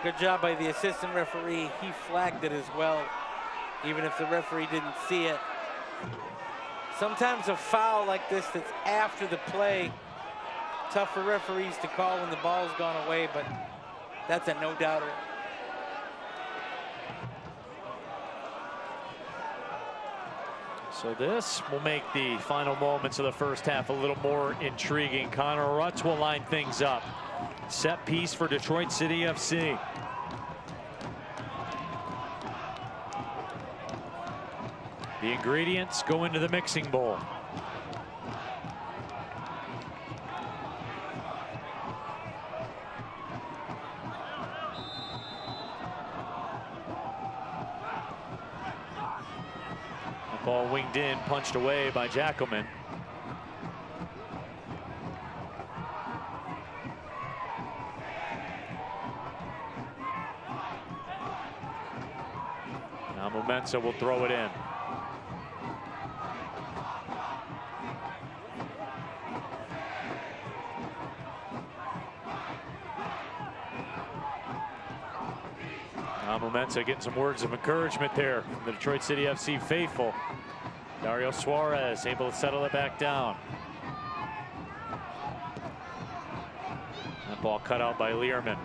Good job by the assistant referee. He flagged it as well, even if the referee didn't see it. Sometimes a foul like this that's after the play, tough for referees to call when the ball's gone away, but that's a no-doubter. So this will make the final moments of the first half a little more intriguing. Connor Rutz will line things up. Set piece for Detroit City FC. The ingredients go into the mixing bowl. The ball winged in, punched away by Jackelman. Now Momensa will throw it in. Now Momensa getting some words of encouragement there from the Detroit City FC faithful. Dario Suarez able to settle it back down. That ball cut out by Learman.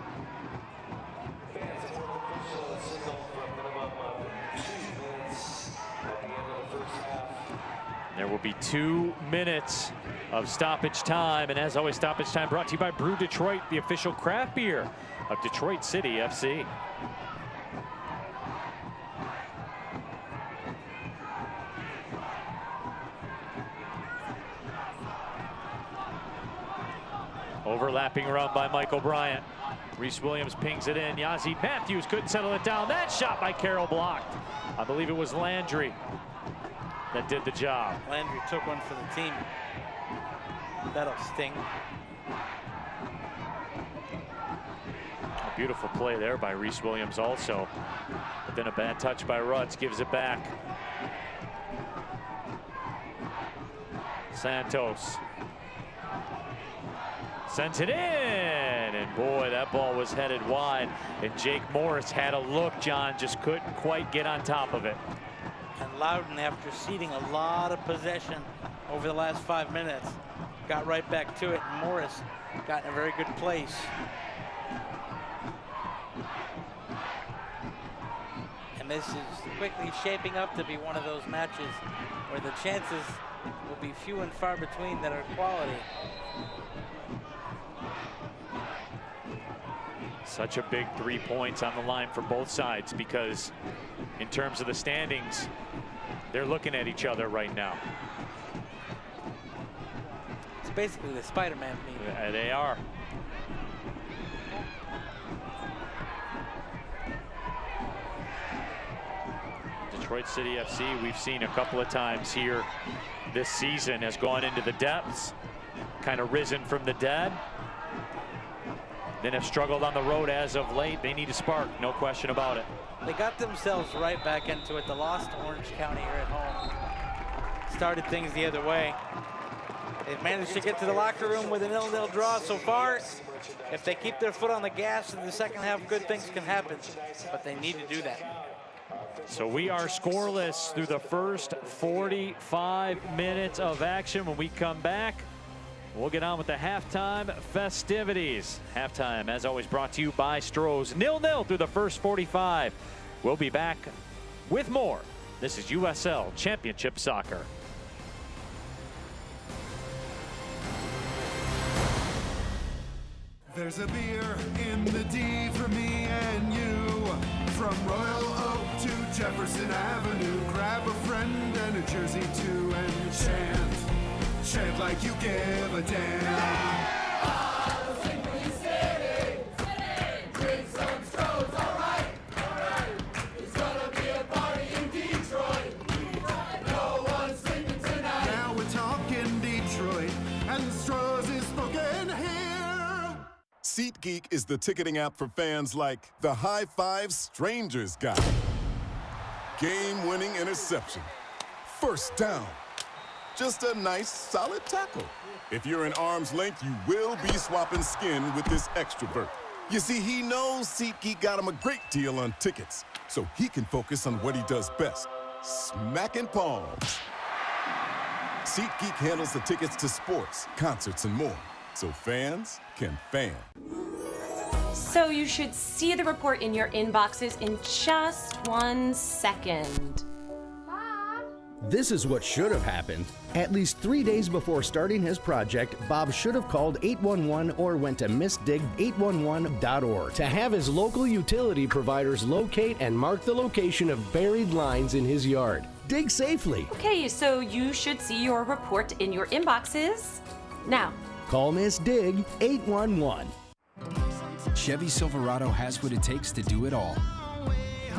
There will be 2 minutes of stoppage time, and as always, stoppage time brought to you by Brew Detroit, the official craft beer of Detroit City FC. Overlapping run by Michael Bryant. Reese Williams pings it in. Yazzie Matthews couldn't settle it down. That shot by Carroll blocked. I believe it was Landry that did the job. Landry took one for the team. That'll sting. A beautiful play there by Reese Williams also. But then a bad touch by Rutz gives it back. Santos sends it in, and boy, that ball was headed wide, and Jake Morris had a look, John, just couldn't quite get on top of it. And Loudoun, after ceding a lot of possession over the last 5 minutes, got right back to it, and Morris got in a very good place. And this is quickly shaping up to be one of those matches where the chances will be few and far between that are quality. Such a big 3 points on the line for both sides, because in terms of the standings, they're looking at each other right now. It's basically the Spider-Man meme. They are. Detroit City FC, we've seen a couple of times here this season, has gone into the depths, kind of risen from the dead, then have struggled on the road as of late. They need a spark, no question about it. They got themselves right back into it. They lost to Orange County here at home. Started things the other way. They've managed to get to the locker room with a 0-0 draw so far. If they keep their foot on the gas in the second half, good things can happen, but they need to do that. So we are scoreless through the first 45 minutes of action. When we come back, we'll get on with the halftime festivities. Halftime, as always, brought to you by Stroh's. 0-0 through the first 45. We'll be back with more. This is USL Championship Soccer. There's a beer in the D for me and you. From Royal Oak to Jefferson Avenue, grab a friend and a jersey too, and chant. Chant like you give a damn. Now we're talking Detroit, and Stroh's is spoken here. SeatGeek is the ticketing app for fans like the High Five Strangers guy. Game-winning interception. First down. Just a nice, solid tackle. If you're in arm's length, you will be swapping skin with this extrovert. You see, he knows SeatGeek got him a great deal on tickets, so he can focus on what he does best, smacking palms. SeatGeek handles the tickets to sports, concerts, and more, so fans can fan. So you should see the report in your inboxes in just 1 second. Mom, This is what should have happened. At least 3 days before starting his project, Bob should have called 811 or went to missdig811.org to have his local utility providers locate and mark the location of buried lines in his yard. Dig safely. Okay, so you should see your report in your inboxes now. Call Miss Dig 811. Chevy Silverado has what it takes to do it all.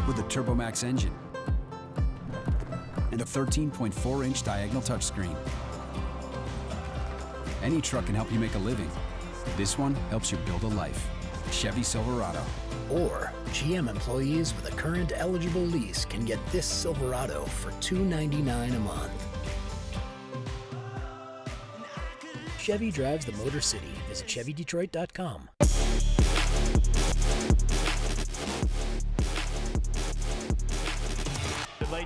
With a TurboMax engine and a 13.4-inch diagonal touchscreen. Any truck can help you make a living. This one helps you build a life. Chevy Silverado. Or GM employees with a current eligible lease can get this Silverado for $299 a month. Chevy drives the Motor City. Visit ChevyDetroit.com.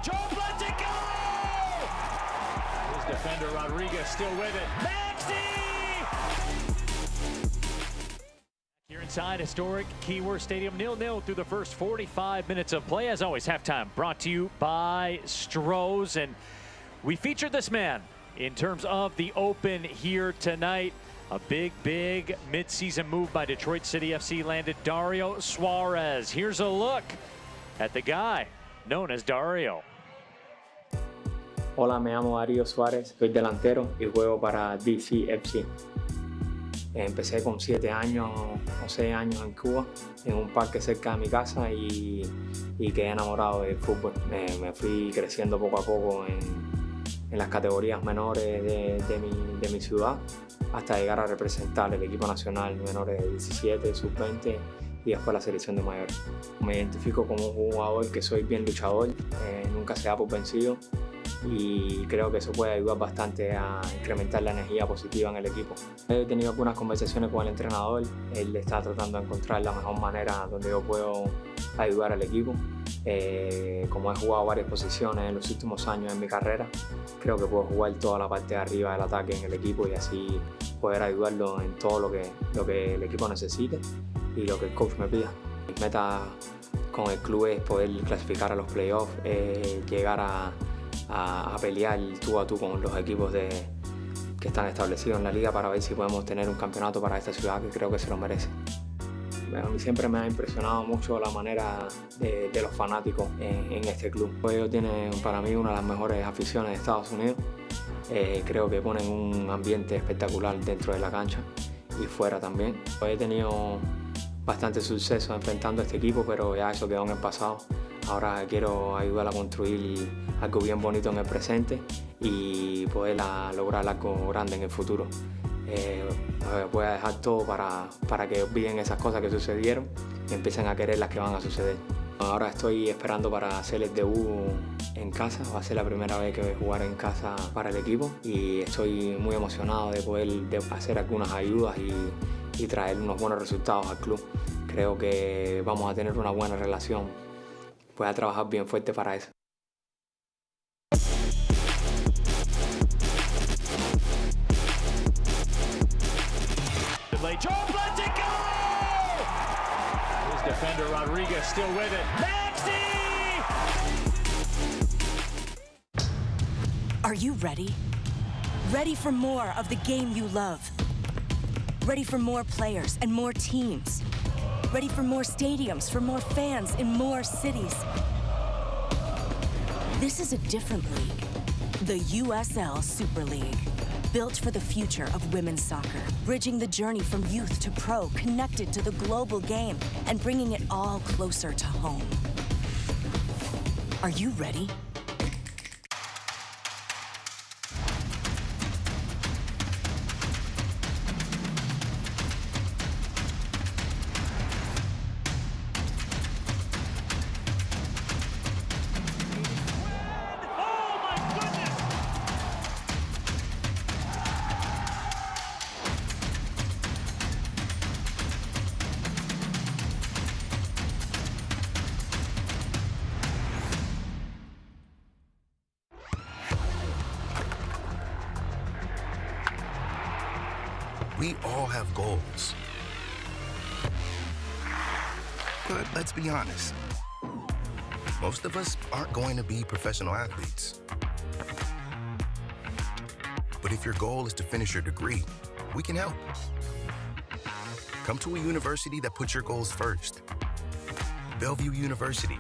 Joe lets it go! His defender Rodriguez still with it. Maxi! Here inside historic Keyworth Stadium, 0-0 through the first 45 minutes of play. As always, halftime brought to you by Stroh's. And we featured this man in terms of the Open here tonight. A big mid-season move by Detroit City FC landed Dario Suarez. Here's a look at the guy known as Dario. Hola, me llamo Dario Suarez, soy delantero y juego para DCFC. Empecé con 7 años o 6 años en Cuba, en un parque cerca de mi casa y quedé enamorado del fútbol. Me fui creciendo poco a poco en las categorías menores de mi ciudad hasta llegar a representar el equipo nacional menores de 17, sub-20 y después la selección de mayores. Me identifico como un jugador que soy bien luchador, nunca se da por vencido y creo que eso puede ayudar bastante a incrementar la energía positiva en el equipo. He tenido algunas conversaciones con el entrenador, él está tratando de encontrar la mejor manera donde yo puedo ayudar al equipo. Como he jugado varias posiciones en los últimos años en mi carrera, creo que puedo jugar toda la parte de arriba del ataque en el equipo y así poder ayudarlo en todo lo que el equipo necesite y lo que el coach me pida. Mi meta con el club es poder clasificar a los playoffs, llegar a pelear tú a tú con los equipos que están establecidos en la liga para ver si podemos tener un campeonato para esta ciudad que creo que se lo merece. A mí siempre me ha impresionado mucho la manera de los fanáticos en este club. Ellos tienen para mí una de las mejores aficiones de Estados Unidos. Creo que ponen un ambiente espectacular dentro de la cancha y fuera también. He tenido bastante suceso enfrentando a este equipo, pero ya eso quedó en el pasado. Ahora quiero ayudar a construir algo bien bonito en el presente y poder lograr algo grande en el futuro. Voy a dejar todo para que olviden esas cosas que sucedieron y empiecen a querer las que van a suceder. Ahora estoy esperando para hacer el debut en casa. Va a ser la primera vez que voy a jugar en casa para el equipo y estoy muy emocionado de poder hacer algunas ayudas y traer unos buenos resultados al club. Creo que vamos a tener una buena relación. Voy a trabajar bien fuerte para eso. Joe lets it go! His defender Rodriguez still with it. Maxi! Are you ready? Ready for more of the game you love? Ready for more players and more teams? Ready for more stadiums, for more fans in more cities? This is a different league. The USL Super League. Built for the future of women's soccer, bridging the journey from youth to pro, connected to the global game, and bringing it all closer to home. Are you ready? We all have goals. But let's be honest, most of us aren't going to be professional athletes. But if your goal is to finish your degree, we can help. Come to a university that puts your goals first. Bellevue University,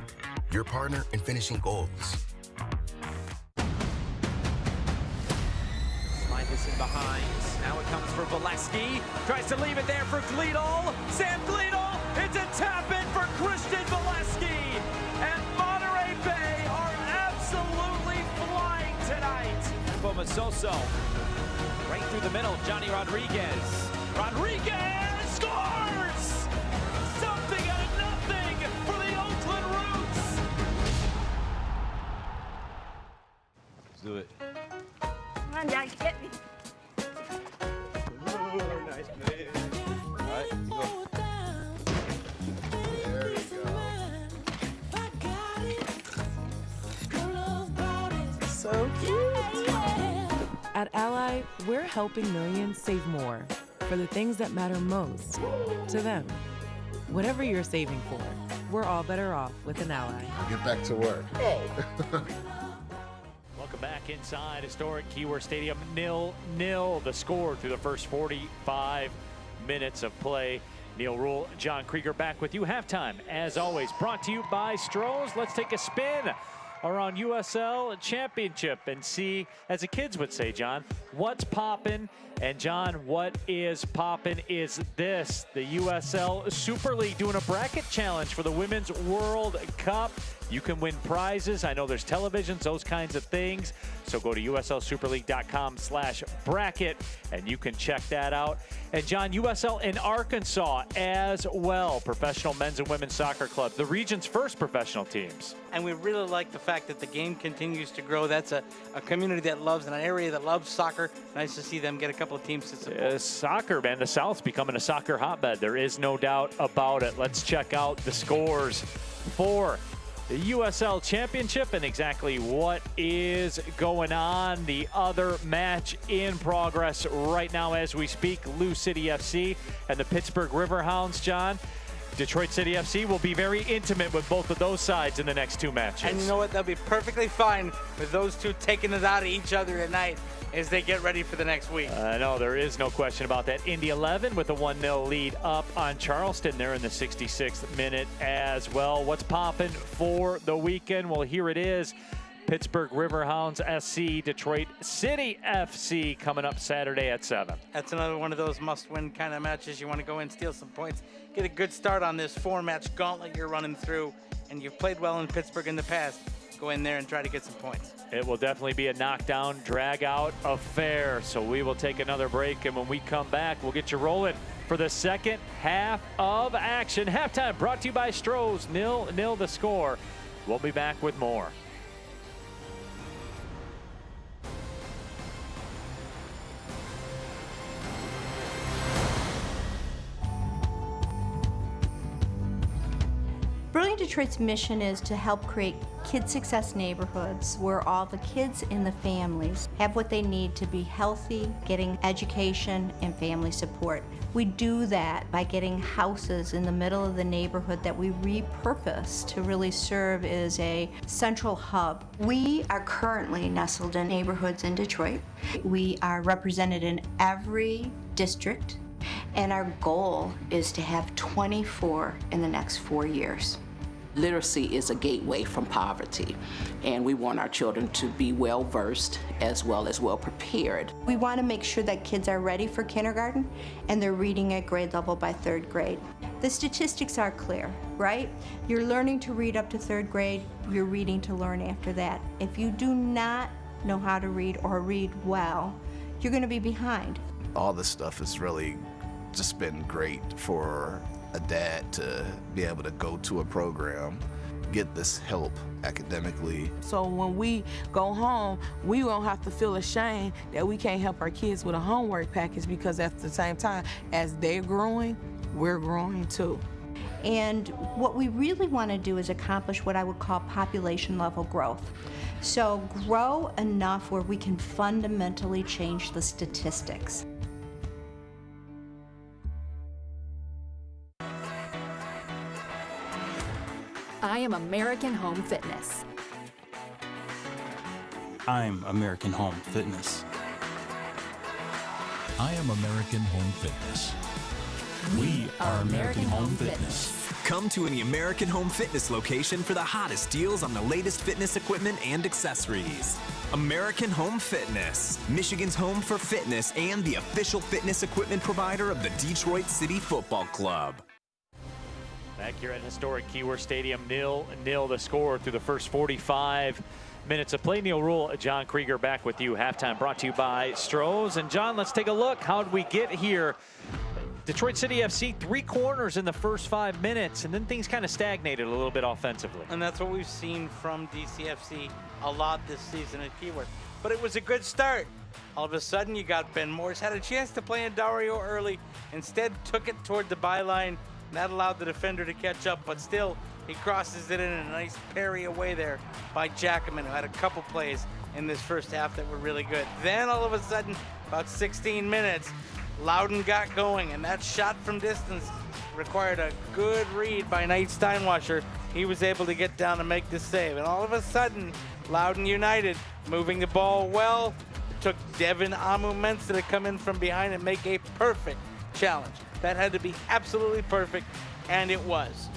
your partner in finishing goals. Slide this in behind. Now it comes for Valesky. Tries to leave it there for Gleedle. Sam Gleedle. It's a tap in for Christian Valesky. And Monterey Bay are absolutely flying tonight. Bomasoso. Right through the middle. Johnny Rodriguez. Rodriguez scores! Something out of nothing for the Oakland Roots. Let's do it. Come on, Dad, get me. Ooh, nice play. All right, you go. There we go. So cute. At Ally, we're helping millions save more for the things that matter most to them. Whatever you're saving for, we're all better off with an Ally. I'll get back to work. Welcome back inside historic Keyworth Stadium. 0-0 the score through the first 45 minutes of play. Neil Rule, John Krieger back with you. Halftime, as always, brought to you by Stroh's. Let's take a spin around USL Championship and see, as the kids would say, John, what's poppin'? And John, what is poppin' is this, the USL Super League doing a bracket challenge for the Women's World Cup. You can win prizes. I know there's televisions, those kinds of things. So go to uslsuperleague.com/bracket and you can check that out. And John, USL in Arkansas as well. Professional men's and women's soccer club, the region's first professional teams. And we really like the fact that the game continues to grow. That's a community that loves, an area that loves soccer. Nice to see them get a couple of teams to support. Soccer, man, the South's becoming a soccer hotbed. There is no doubt about it. Let's check out the scores for the USL Championship and exactly what is going on. The other match in progress right now as we speak, Lou City FC and the Pittsburgh Riverhounds, John. Detroit City FC will be very intimate with both of those sides in the next two matches. And you know what? They'll be perfectly fine with those two taking it out of each other tonight as they get ready for the next week. No, there is no question about that. Indy 11 with a 1-0 lead up on Charleston there in the 66th minute as well. What's popping for the weekend? Well, here it is. Pittsburgh Riverhounds SC, Detroit City FC coming up Saturday at 7. That's another one of those must-win kind of matches. You want to go in, steal some points, get a good start on this four-match gauntlet you're running through, and you've played well in Pittsburgh in the past. Go in there and try to get some points. It will definitely be a knockdown, drag-out affair. So we will take another break, and when we come back, we'll get you rolling for the second half of action. Halftime brought to you by Stroh's. 0-0 the score. We'll be back with more. Brilliant Detroit's mission is to help create kid success neighborhoods where all the kids in the families have what they need to be healthy, getting education and family support. We do that by getting houses in the middle of the neighborhood that we repurpose to really serve as a central hub. We are currently nestled in neighborhoods in Detroit. We are represented in every district, and our goal is to have 24 in the next 4 years. Literacy is a gateway from poverty, and we want our children to be well-versed as well as well-prepared. We want to make sure that kids are ready for kindergarten and they're reading at grade level by 3rd grade. The statistics are clear, right? You're learning to read up to 3rd grade, you're reading to learn after that. If you do not know how to read or read well, you're going to be behind. All this stuff has really just been great for a dad to be able to go to a program, get this help academically. So when we go home, we won't have to feel ashamed that we can't help our kids with a homework package, because at the same time, as they're growing, we're growing too. And what we really want to do is accomplish what I would call population level growth. So grow enough where we can fundamentally change the statistics. I am American Home Fitness. I'm American Home Fitness. I am American Home Fitness. We are American Home Fitness. Come to the American Home Fitness location for the hottest deals on the latest fitness equipment and accessories. American Home Fitness, Michigan's home for fitness and the official fitness equipment provider of the Detroit City Football Club. Back here at historic Keyworth Stadium, 0-0 the score through the first 45 minutes of play. Neil Rule, John Krieger back with you. Halftime brought to you by Stroh's. And John, let's take a look. How did we get here? Detroit City FC, 3 corners in the first 5 minutes, and then things kind of stagnated a little bit offensively. And that's what we've seen from DCFC a lot this season at Keyworth. But it was a good start. All of a sudden, you got Ben Morris, had a chance to play in Dario early, instead took it toward the byline. That allowed the defender to catch up, but still, he crosses it in a nice parry away there by Jackman, who had a couple plays in this first half that were really good. Then all of a sudden, about 16 minutes, Loudoun got going, and that shot from distance required a good read by Knight Steinwasser. He was able to get down and make the save. And all of a sudden, Loudoun United moving the ball well. It took Devin Amu-Mensah to come in from behind and make a perfect challenge. That had to be absolutely perfect, and it was.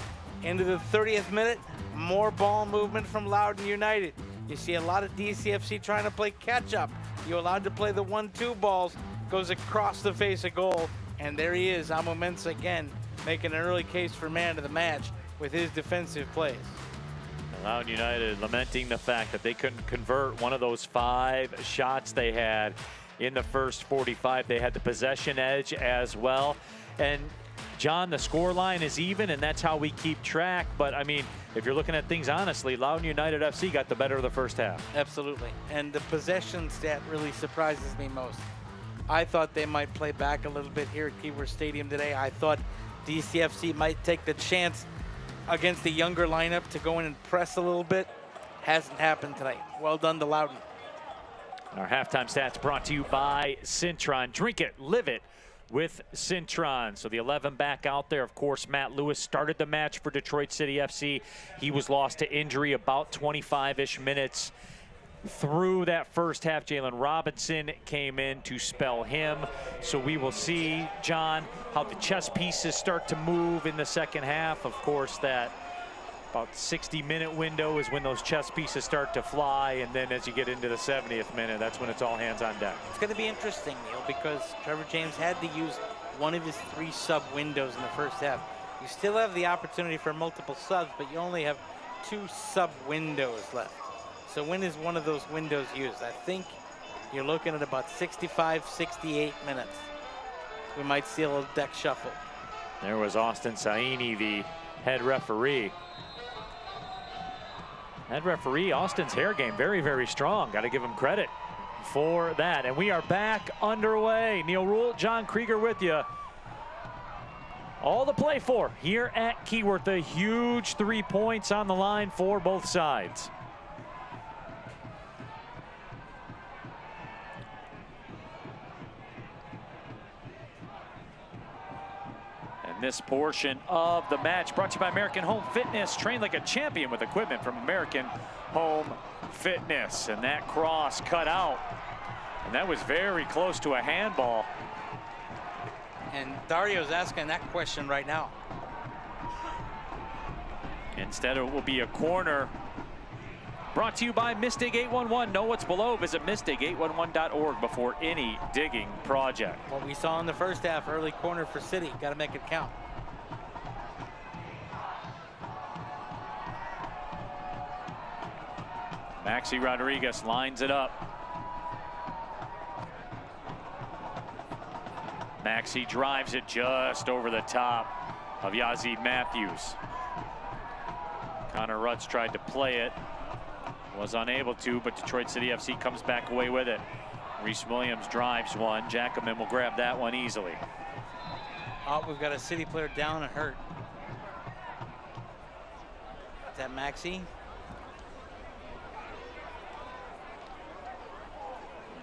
Into the 30th minute, more ball movement from Loudoun United. You see a lot of DCFC trying to play catch-up. You're allowed to play the 1-2 balls. Goes across the face of goal, and there he is, Amu-Mensah again, making an early case for man of the match with his defensive plays. Loudoun United lamenting the fact that they couldn't convert one of those 5 shots they had in the first 45. They had the possession edge as well. And John, the score line is even, and that's how we keep track. But I mean, if you're looking at things honestly, Loudoun United FC got the better of the first half. Absolutely, and the possession stat really surprises me most. I thought they might play back a little bit here at Keyworth Stadium today. I thought DCFC might take the chance against the younger lineup to go in and press a little bit. Hasn't happened tonight. Well done to Loudoun. Our halftime stats brought to you by Cintron. Drink it, live it with Cintron. So the 11 back out there. Of course, Matt Lewis started the match for Detroit City FC. He was lost to injury about 25-ish minutes through that first half. Jalen Robinson came in to spell him. So we will see, John, how the chess pieces start to move in the second half. Of course, that about 60-minute window is when those chess pieces start to fly, and then as you get into the 70th minute, that's when it's all hands on deck. It's going to be interesting, Neil, because Trevor James had to use one of his 3 sub windows in the first half. You still have the opportunity for multiple subs, but you only have 2 sub windows left. So when is one of those windows used? I think you're looking at about 65, 68 minutes. We might see a little deck shuffle. There was Austin Saini, the head referee. Head referee, Austin's hair game, very, very strong. Got to give him credit for that. And we are back underway. Neil Rule, John Krieger with you. All to play for here at Keyworth. A huge 3 points on the line for both sides. This portion of the match brought to you by American Home Fitness. Train like a champion with equipment from American Home Fitness. And that cross cut out. And that was very close to a handball. And Dario's asking that question right now. Instead, it will be a corner. Brought to you by Mistig 811. Know what's below. Visit Mistig811.org before any digging project. What we saw in the first half, early corner for City. Got to make it count. Maxi Rodriguez lines it up. Maxi drives it just over the top of Yazid Matthews. Connor Rutz tried to play it. Was unable to, but Detroit City FC comes back away with it. Reese Williams drives one. Jackman will grab that one easily. Oh, we've got a City player down and hurt. Is that Maxi?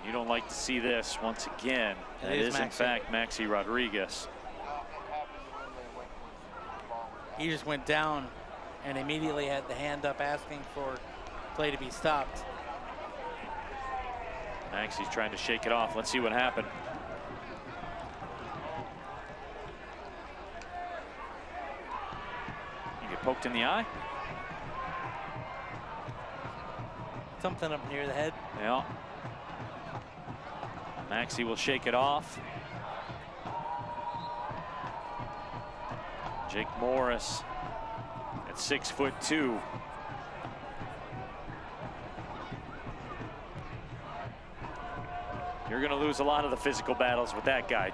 You don't like to see this once again. That is in fact Maxi Rodriguez. He just went down and immediately had the hand up asking for play to be stopped. Maxi's trying to shake it off. Let's see what happened. poked in the eye. Something up near the head. Yeah. Maxey will shake it off. Jake Morris at 6'2". You're going to lose a lot of the physical battles with that guy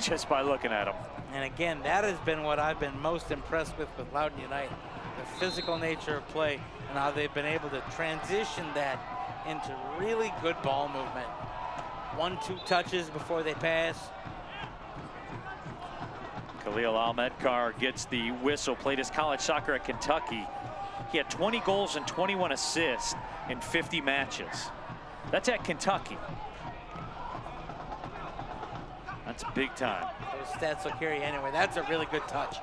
just by looking at him. And again, that has been what I've been most impressed with Loudoun United. The physical nature of play and how they've been able to transition that into really good ball movement. 1-2 touches before they pass. Khalil Ahmedkar gets the whistle. Played his college soccer at Kentucky. He had 20 goals and 21 assists in 50 matches. That's at Kentucky. That's big time. Those stats will carry anyway. That's a really good touch.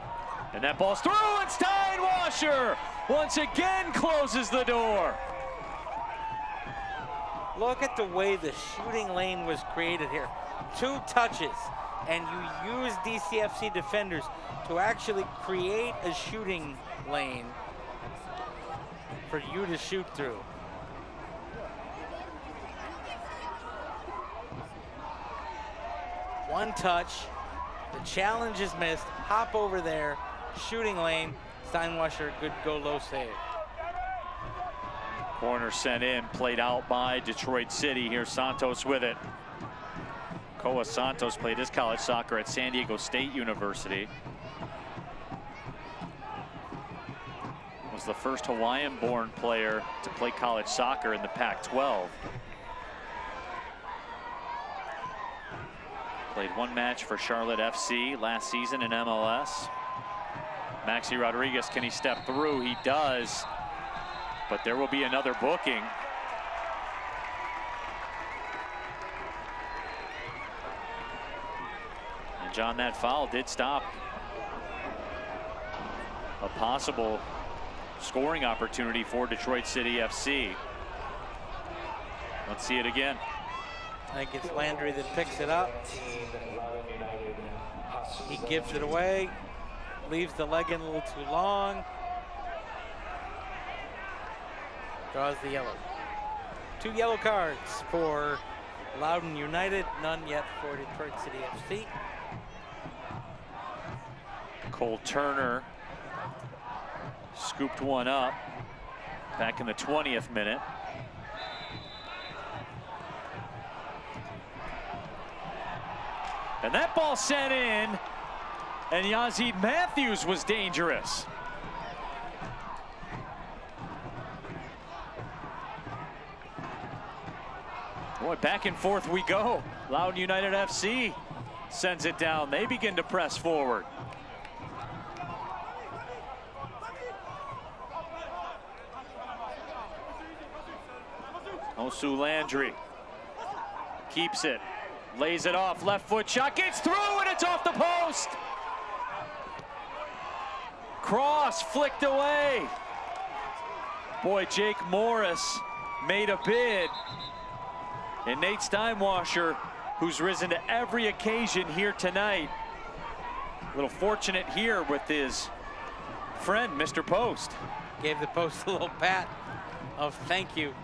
And that ball's through, and Steinwasser once again closes the door. Look at the way the shooting lane was created here. 2 touches, and you use DCFC defenders to actually create a shooting lane for you to shoot through. One touch, the challenge is missed, hop over there, shooting lane, Steinwasser, good go low save. Corner sent in, played out by Detroit City. Here's Santos with it. Koa Santos played his college soccer at San Diego State University. Was the first Hawaiian-born player to play college soccer in the Pac-12. Played 1 match for Charlotte FC last season in MLS. Maxi Rodriguez, can he step through? He does, but there will be another booking. And John, that foul did stop a possible scoring opportunity for Detroit City FC. Let's see it again. I think it's Landry that picks it up. He gives it away, leaves the leg in a little too long. Draws the yellow. 2 yellow cards for Loudoun United, none yet for Detroit City FC. Cole Turner scooped one up back in the 20th minute. And that ball sent in, and Yazid Matthews was dangerous. Boy, back and forth we go. Loudoun United FC sends it down. They begin to press forward. Osu Landry keeps it. Lays it off, left foot shot, gets through, and it's off the post. Cross flicked away. Boy, Jake Morris made a bid. And Nate Steinwasser, who's risen to every occasion here tonight. A little fortunate here with his friend, Mr. Post. Gave the post a little pat of thank you.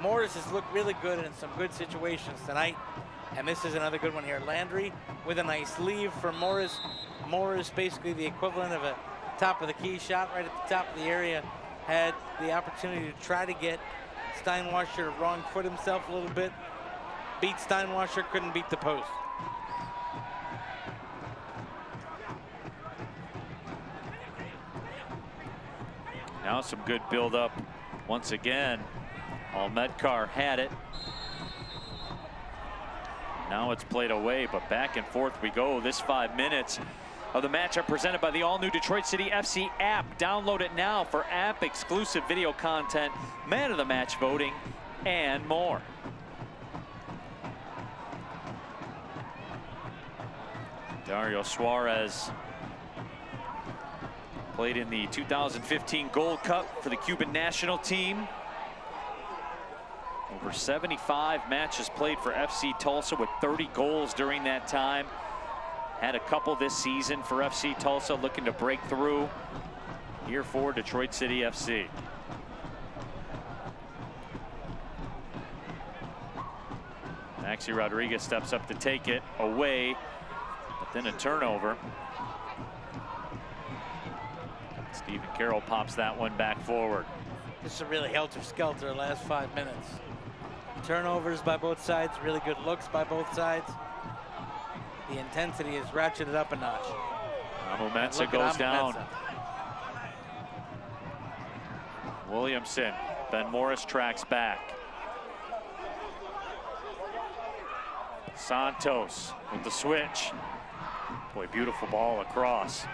Morris has looked really good in some good situations tonight. And this is another good one here. Landry with a nice leave for Morris. Morris, basically the equivalent of a top of the key shot right at the top of the area. Had the opportunity to try to get Steinwasser to wrong foot himself a little bit. Beat Steinwasser, couldn't beat the post. Now some good build-up once again. Ahmedkar had it. Now it's played away, but back and forth we go. This 5 minutes of the match are presented by the all-new Detroit City FC app. Download it now for app-exclusive video content, man of the match voting, and more. Dario Suarez played in the 2015 Gold Cup for the Cuban national team. Over 75 matches played for FC Tulsa with 30 goals during that time. Had a couple this season for FC Tulsa, looking to break through. here for Detroit City FC. Maxi Rodriguez steps up to take it away, but then a turnover. Stephen Carroll pops that one back forward. This is a really helter-skelter last 5 minutes. Turnovers by both sides, really good looks by both sides. The intensity is ratcheted up a notch. Amumensa goes down. Williamson, Ben Morris tracks back. Santos with the switch. Boy, beautiful ball across.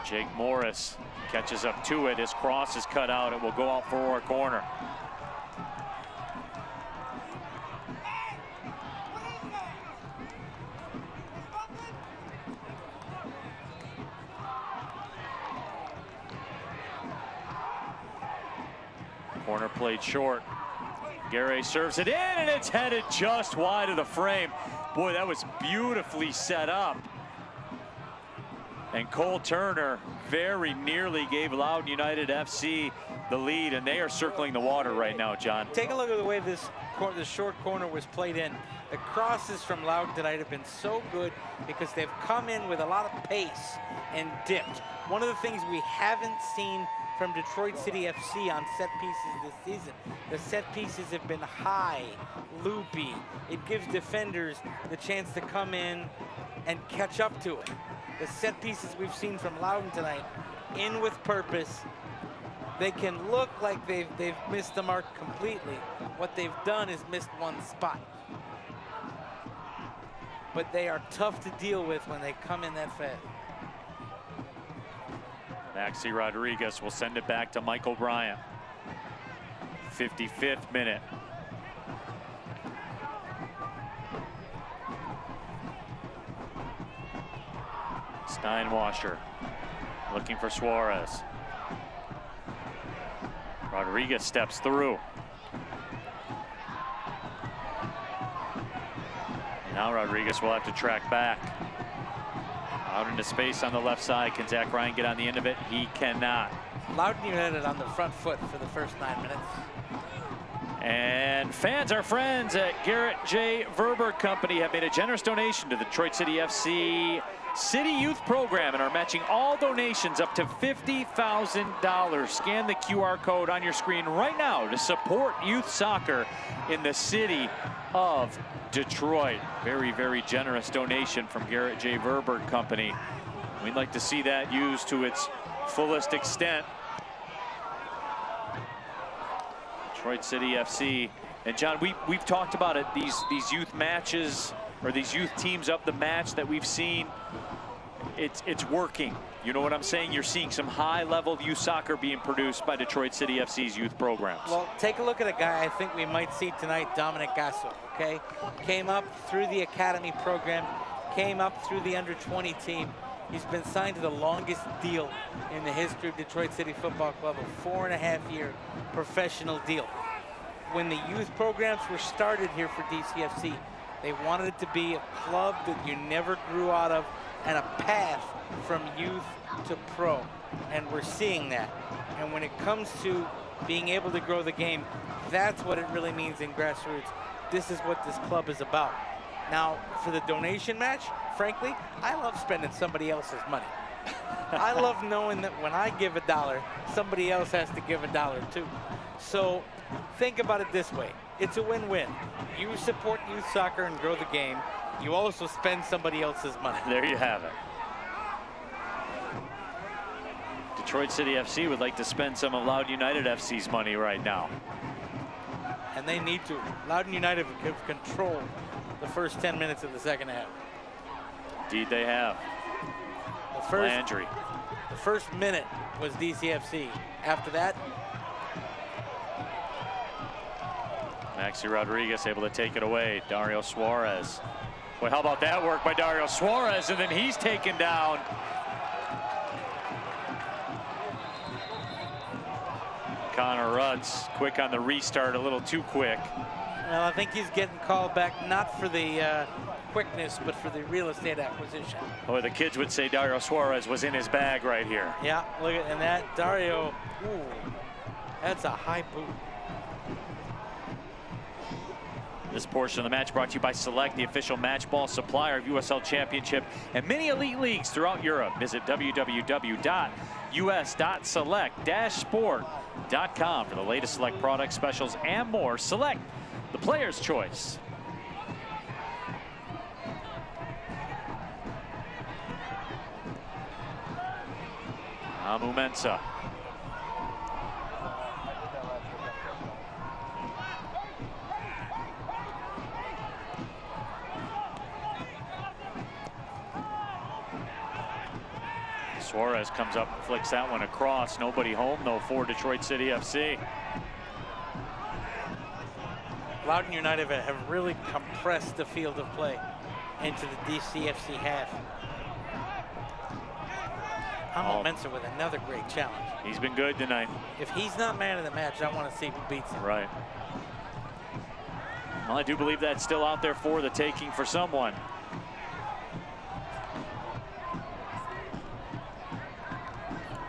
Jake Morris catches up to it. His cross is cut out. It will go out for a corner. Corner played short. Gary serves it in, and it's headed just wide of the frame. Boy, that was beautifully set up. And Cole Turner very nearly gave Loudoun United FC the lead, and they are circling the water right now, John. Take a look at the way this short corner was played in. The crosses from Loudoun tonight have been so good because they've come in with a lot of pace and dipped. One of the things we haven't seen from Detroit City FC on set pieces this season, the set pieces have been high, loopy. It gives defenders the chance to come in and catch up to it. The set pieces we've seen from Loudoun tonight, in with purpose. They can look like they've missed the mark completely. What they've done is missed one spot. But they are tough to deal with when they come in that fast. Maxi Rodriguez will send it back to Michael Bryant. 55th minute. Steinwasser looking for Suarez. Rodriguez steps through. Now Rodriguez will have to track back. Out into space on the left side. Can Zach Ryan get on the end of it? He cannot. Loudoun United on the front foot for the first 9 minutes. And fans, our friends at Garrett J. Verber Company have made a generous donation to the Detroit City FC City Youth Program and are matching all donations up to $50,000. Scan the QR code on your screen right now to support youth soccer in the city of Detroit. Very, very generous donation from Garrett J. Verber Company. We'd like to see that used to its fullest extent. Detroit City FC. And John, we've talked about it, these youth matches, or these youth teams up the match that we've seen. It's working. You know what I'm saying? You're seeing some high-level youth soccer being produced by Detroit City FC's youth programs. Well, take a look at a guy I think we might see tonight, Dominic Gasso, okay? Came up through the Academy program, came up through the under-20 team. He's been signed to the longest deal in the history of Detroit City Football Club, a 4.5-year professional deal. When the youth programs were started here for DCFC, they wanted it to be a club that you never grew out of and a path from youth to pro. And we're seeing that. And when it comes to being able to grow the game, that's what it really means in grassroots. This is what this club is about. Now, for the donation match, frankly, I love spending somebody else's money. I love knowing that when I give $1, somebody else has to give $1 too. So think about it this way. It's a win-win. You support youth soccer and grow the game. You also spend somebody else's money. There you have it. Detroit City FC would like to spend some of Loudoun United FC's money right now. And they need to. Loudoun United have controlled the first 10 minutes of the second half. Indeed they have. Landry. The first minute was DCFC. After that, Maxi Rodriguez able to take it away. Dario Suarez. Boy, how about that work by Dario Suarez, and then he's taken down. Connor Rutz, quick on the restart, a little too quick. well, I think he's getting called back not for the quickness, but for the real estate acquisition. Or the kids would say Dario Suarez was in his bag right here. Yeah, look at, and that Dario, ooh, that's a high boot. This portion of the match brought to you by Select, the official match ball supplier of USL Championship and many elite leagues throughout Europe. Visit www.us.select-sport.com for the latest Select product specials and more. Select, the player's choice. Amu Mensah. Suarez comes up and flicks that one across. Nobody home, though, for Detroit City FC. Loudoun United have really compressed the field of play into the DCFC half. Amu Mensah with another great challenge. He's been good tonight. If he's not man of the match, I want to see who beats him. Right. Well, I do believe that's still out there for the taking for someone.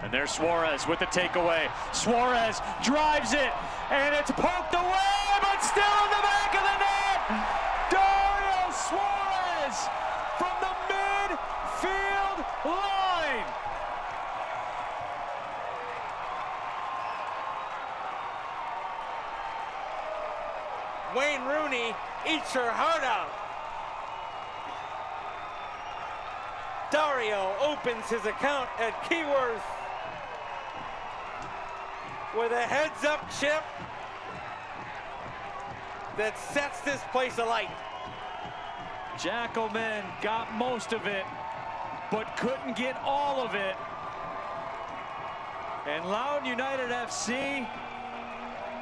And there's Suarez with the takeaway. Suarez drives it, and it's poked away, but still in the back of the net. Dario Suarez from the midfield line. Wayne Rooney eats her heart out. Dario opens his account at Keyworth with a heads-up chip that sets this place alight. Jackelman got most of it, but couldn't get all of it. And Loudoun United FC,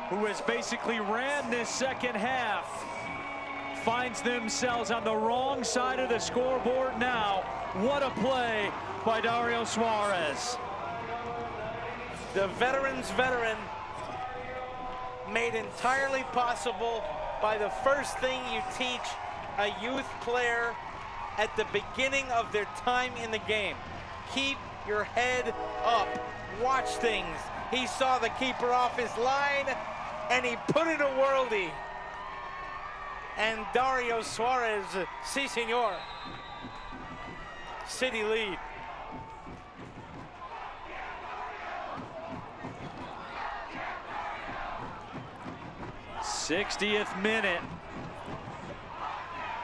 who has basically ran this second half, finds themselves on the wrong side of the scoreboard now. What a play by Dario Suarez. The veteran's veteran, made entirely possible by the first thing you teach a youth player at the beginning of their time in the game. Keep your head up, watch things. He saw the keeper off his line and he put in a worldie. And Dario Suarez, si senor. City lead. '60th minute,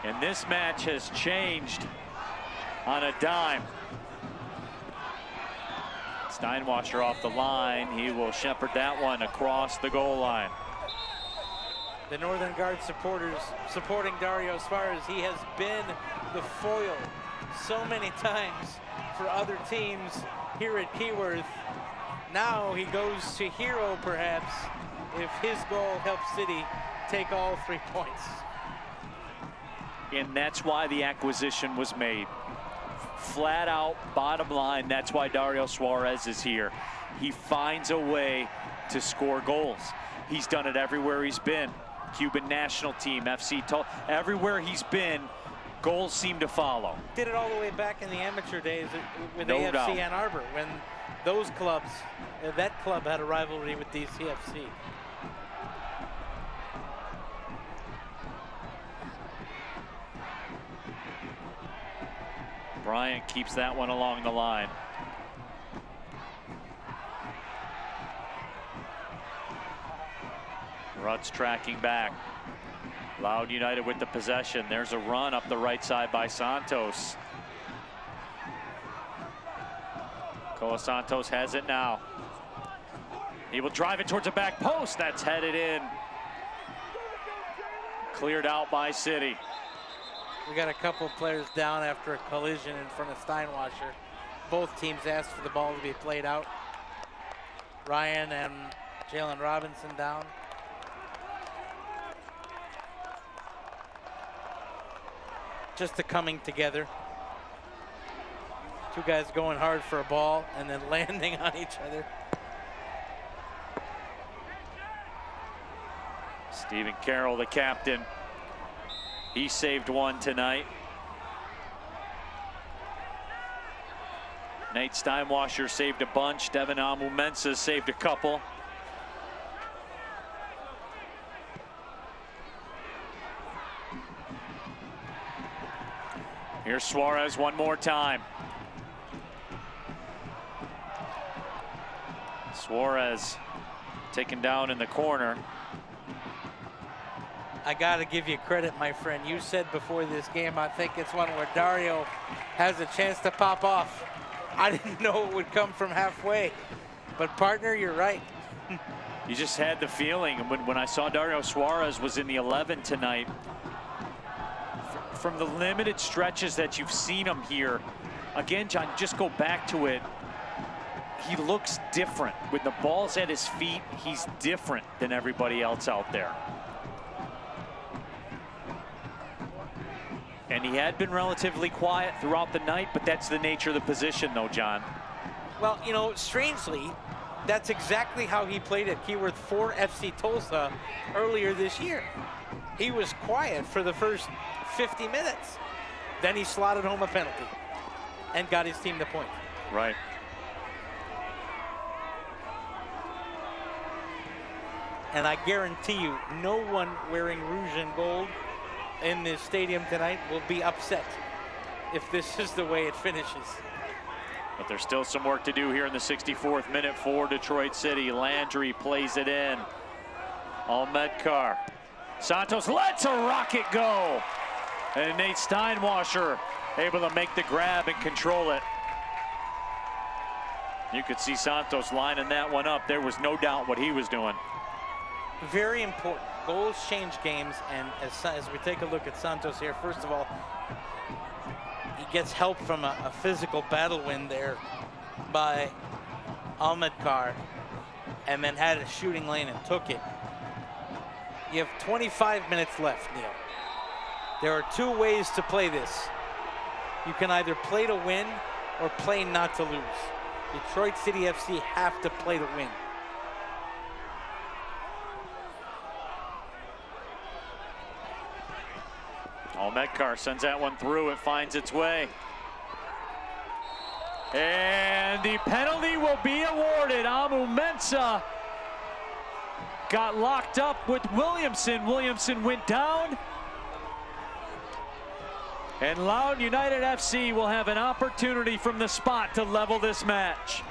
and this match has changed on a dime. Steinwasser off the line. He will shepherd that one across the goal line. The Northern Guard supporters supporting Dario Suarez. He has been the foil so many times for other teams here at Keyworth. Now he goes to hero, perhaps, if his goal helps City take all 3 points. And that's why the acquisition was made. Flat out, bottom line, that's why Dario Suarez is here. He finds a way to score goals. He's done it everywhere he's been. Cuban national team, FC, everywhere he's been, goals seem to follow. Did it all the way back in the amateur days with No AFC doubt. Ann Arbor, when those clubs, that club had a rivalry with DCFC. Bryant keeps that one along the line. Rutz tracking back. Loudoun United with the possession. There's a run up the right side by Santos. Coa Santos has it now. He will drive it towards the back post. That's headed in. Cleared out by City. We got a couple of players down after a collision in front of Steinwasser. Both teams asked for the ball to be played out. Ryan and Jalen Robinson down. Just the coming together. Two guys going hard for a ball and then landing on each other. Stephen Carroll, the captain. He saved one tonight. Nate Steinwasser saved a bunch. Devin Amu-Mensah saved a couple. Here's Suarez one more time. Suarez taken down in the corner. I got to give you credit, my friend. You said before this game, I think it's one where Dario has a chance to pop off. I didn't know it would come from halfway. But, partner, you're right. You just had the feeling when I saw Dario Suarez was in the 11 tonight. From the limited stretches that you've seen him here, again, John, just go back to it. He looks different. With the balls at his feet, he's different than everybody else out there. And he had been relatively quiet throughout the night, but that's the nature of the position, though, John. Well, you know, strangely, that's exactly how he played at Keyworth for FC Tulsa earlier this year. He was quiet for the first 50 minutes. Then he slotted home a penalty and got his team the point. Right. And I guarantee you, no one wearing rouge and gold in this stadium tonight will be upset if this is the way it finishes. But there's still some work to do here in the 64th minute for Detroit City. Landry plays it in. Almedkar. Santos lets a rocket go. And Nate Steinwasser able to make the grab and control it. You could see Santos lining that one up. There was no doubt what he was doing. Very important. Goals change games, and as we take a look at Santos here, first of all, he gets help from a physical battle win there by Almedkar, and then had a shooting lane and took it. You have 25 minutes left, Neil. There are two ways to play this. You can either play to win or play not to lose. Detroit City FC have to play to win. Almedkar sends that one through. It finds its way. And the penalty will be awarded. Amu-Mensah got locked up with Williamson. Williamson went down. And Loudoun United FC will have an opportunity from the spot to level this match.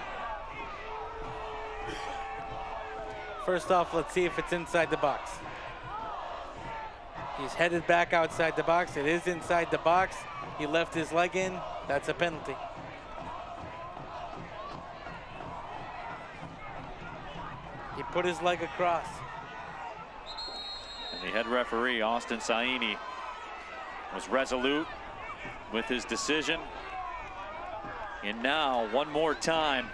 First off, let's see if it's inside the box. He's headed back outside the box. It is inside the box. He left his leg in. That's a penalty. He put his leg across. And the head referee, Austin Saini, was resolute with his decision. And now, one more time,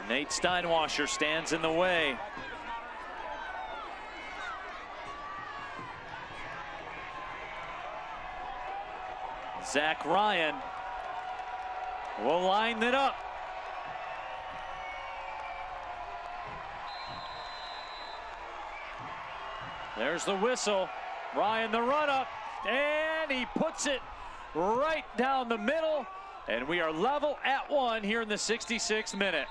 Nate Steinwasser stands in the way. Zach Ryan will line it up. There's the whistle. Ryan the run up, and he puts it right down the middle, and we are level at one here in the 66th minute.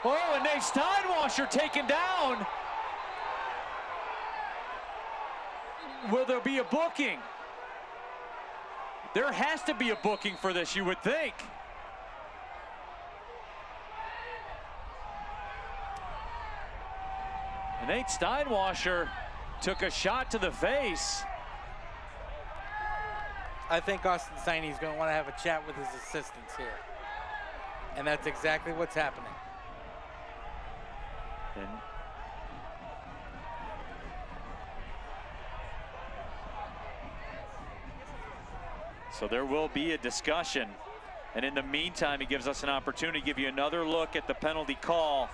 Oh, and Nate Steinwasser taken down. Will there be a booking? There has to be a booking for this, you would think. And Nate Steinwasser took a shot to the face. I think Austin Saini is going to want to have a chat with his assistants here. And that's exactly what's happening. And so there will be a discussion. And in the meantime, it gives us an opportunity to give you another look at the penalty call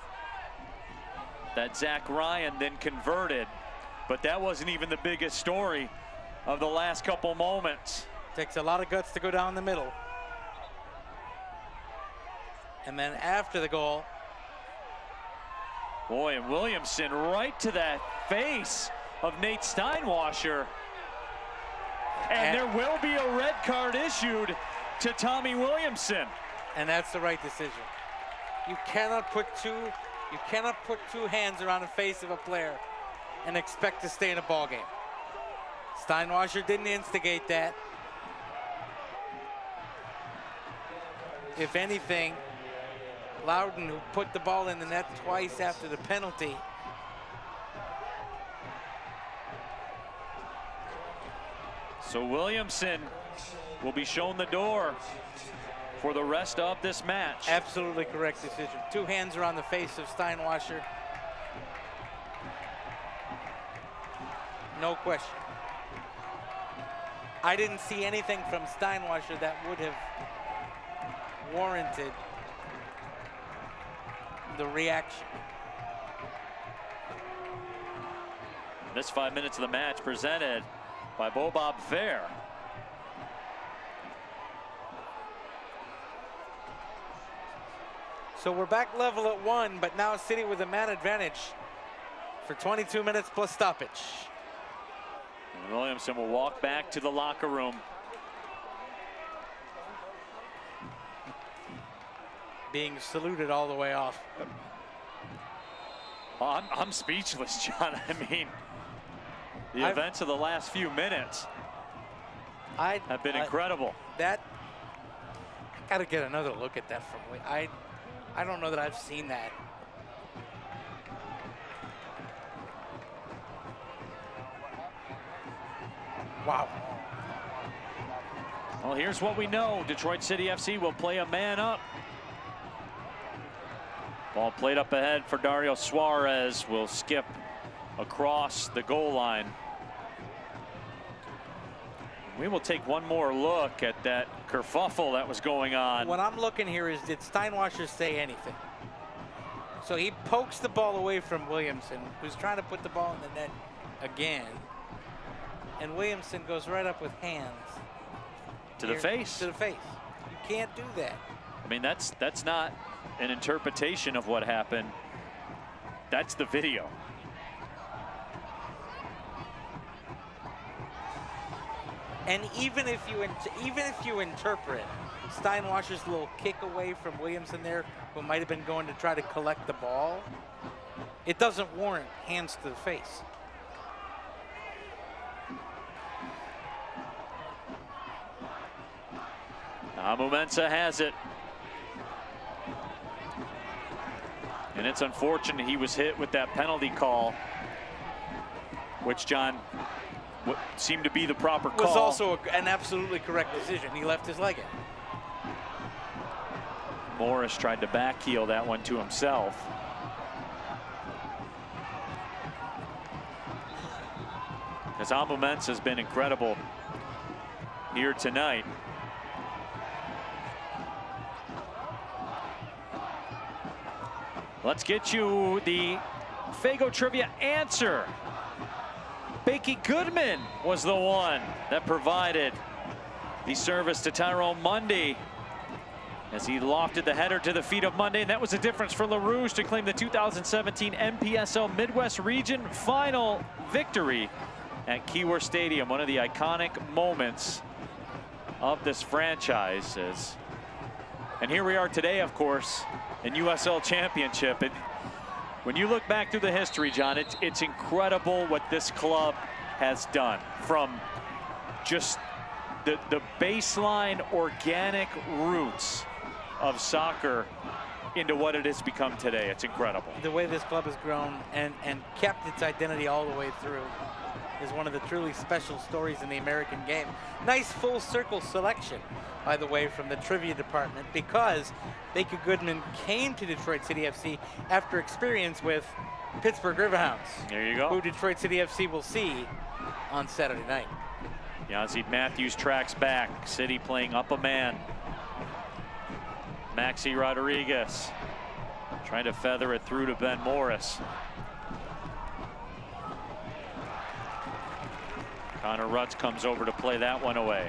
that Zach Ryan then converted. But that wasn't even the biggest story of the last couple moments. Takes a lot of guts to go down the middle. And then after the goal. Boy, and Williamson right to that face of Nate Steinwasser. And there will be a red card issued to Tommy Williamson. And that's the right decision. You cannot put two hands around the face of a player and expect to stay in a ball game. Steinwasser didn't instigate that. If anything, Loudoun, who put the ball in the net twice after the penalty, so Williamson will be shown the door for the rest of this match. Absolutely correct decision. Two hands around the face of Steinwasser. No question. I didn't see anything from Steinwasser that would have warranted the reaction. This 5 minutes of the match presented by Bob Fair. So we're back level at 1, but now City with a man advantage for 22 minutes plus stoppage. And Williamson will walk back to the locker room. Being saluted all the way off. Oh, I'm speechless, John. I mean, the events of the last few minutes have been incredible. I gotta get another look at that from I don't know that I've seen that. Wow. Well, here's what we know. Detroit City FC will play a man up. Ball played up ahead for Dario Suarez. Will skip across the goal line. We will take one more look at that kerfuffle that was going on. What I'm looking here is, did Steinwasser say anything? So he pokes the ball away from Williamson, who's trying to put the ball in the net again. And Williamson goes right up with hands. To the face. To the face. You can't do that. I mean, that's not an interpretation of what happened. That's the video. And even if you interpret Steinwasser's little kick away from Williamson there, who might have been going to try to collect the ball, it doesn't warrant hands to the face. Mensah has it. And it's unfortunate he was hit with that penalty call, which, John, seemed to be the proper call. Was also an absolutely correct decision. He left his leg in. Morris tried to backheel that one to himself. As Mensah has been incredible here tonight. Let's get you the Fago Trivia answer. Bakey Goodman was the one that provided the service to Tyrone Mundy as he lofted the header to the feet of Mundy, and that was the difference for LaRouche to claim the 2017 MPSL Midwest Region Final victory at Keyworth Stadium, one of the iconic moments of this franchise. And here we are today, of course, in USL Championship. When you look back through the history, John, it's incredible what this club has done, from just the baseline organic roots of soccer into what it has become today. It's incredible. The way this club has grown and kept its identity all the way through is one of the truly special stories in the American game. Nice full circle selection, by the way, from the trivia department, because Bakey Goodman came to Detroit City FC after experience with Pittsburgh Riverhounds. There you go. Who Detroit City FC will see on Saturday night. Yazzie Matthews tracks back. City playing up a man. Maxi Rodriguez trying to feather it through to Ben Morris. Connor Rutz comes over to play that one away.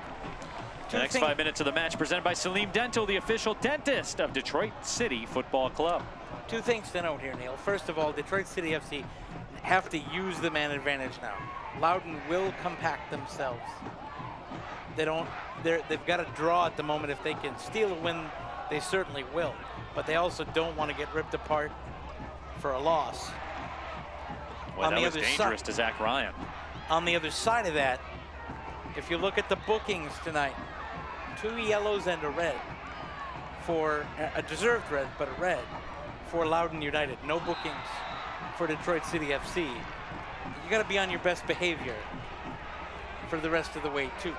The next 5 minutes of the match presented by Salim Dental, the official dentist of Detroit City Football Club. Two things to note here, Neil. First of all, Detroit City FC have to use the man advantage now. Loudoun will compact themselves. they've got to draw at the moment. If they can steal a win, they certainly will. But they also don't want to get ripped apart for a loss. Well, that was dangerous to Zach Ryan. On the other side of that, if you look at the bookings tonight, 2 yellows and a red for a deserved red, but a red for Loudoun United. No bookings for Detroit City FC. You got to be on your best behavior for the rest of the way too.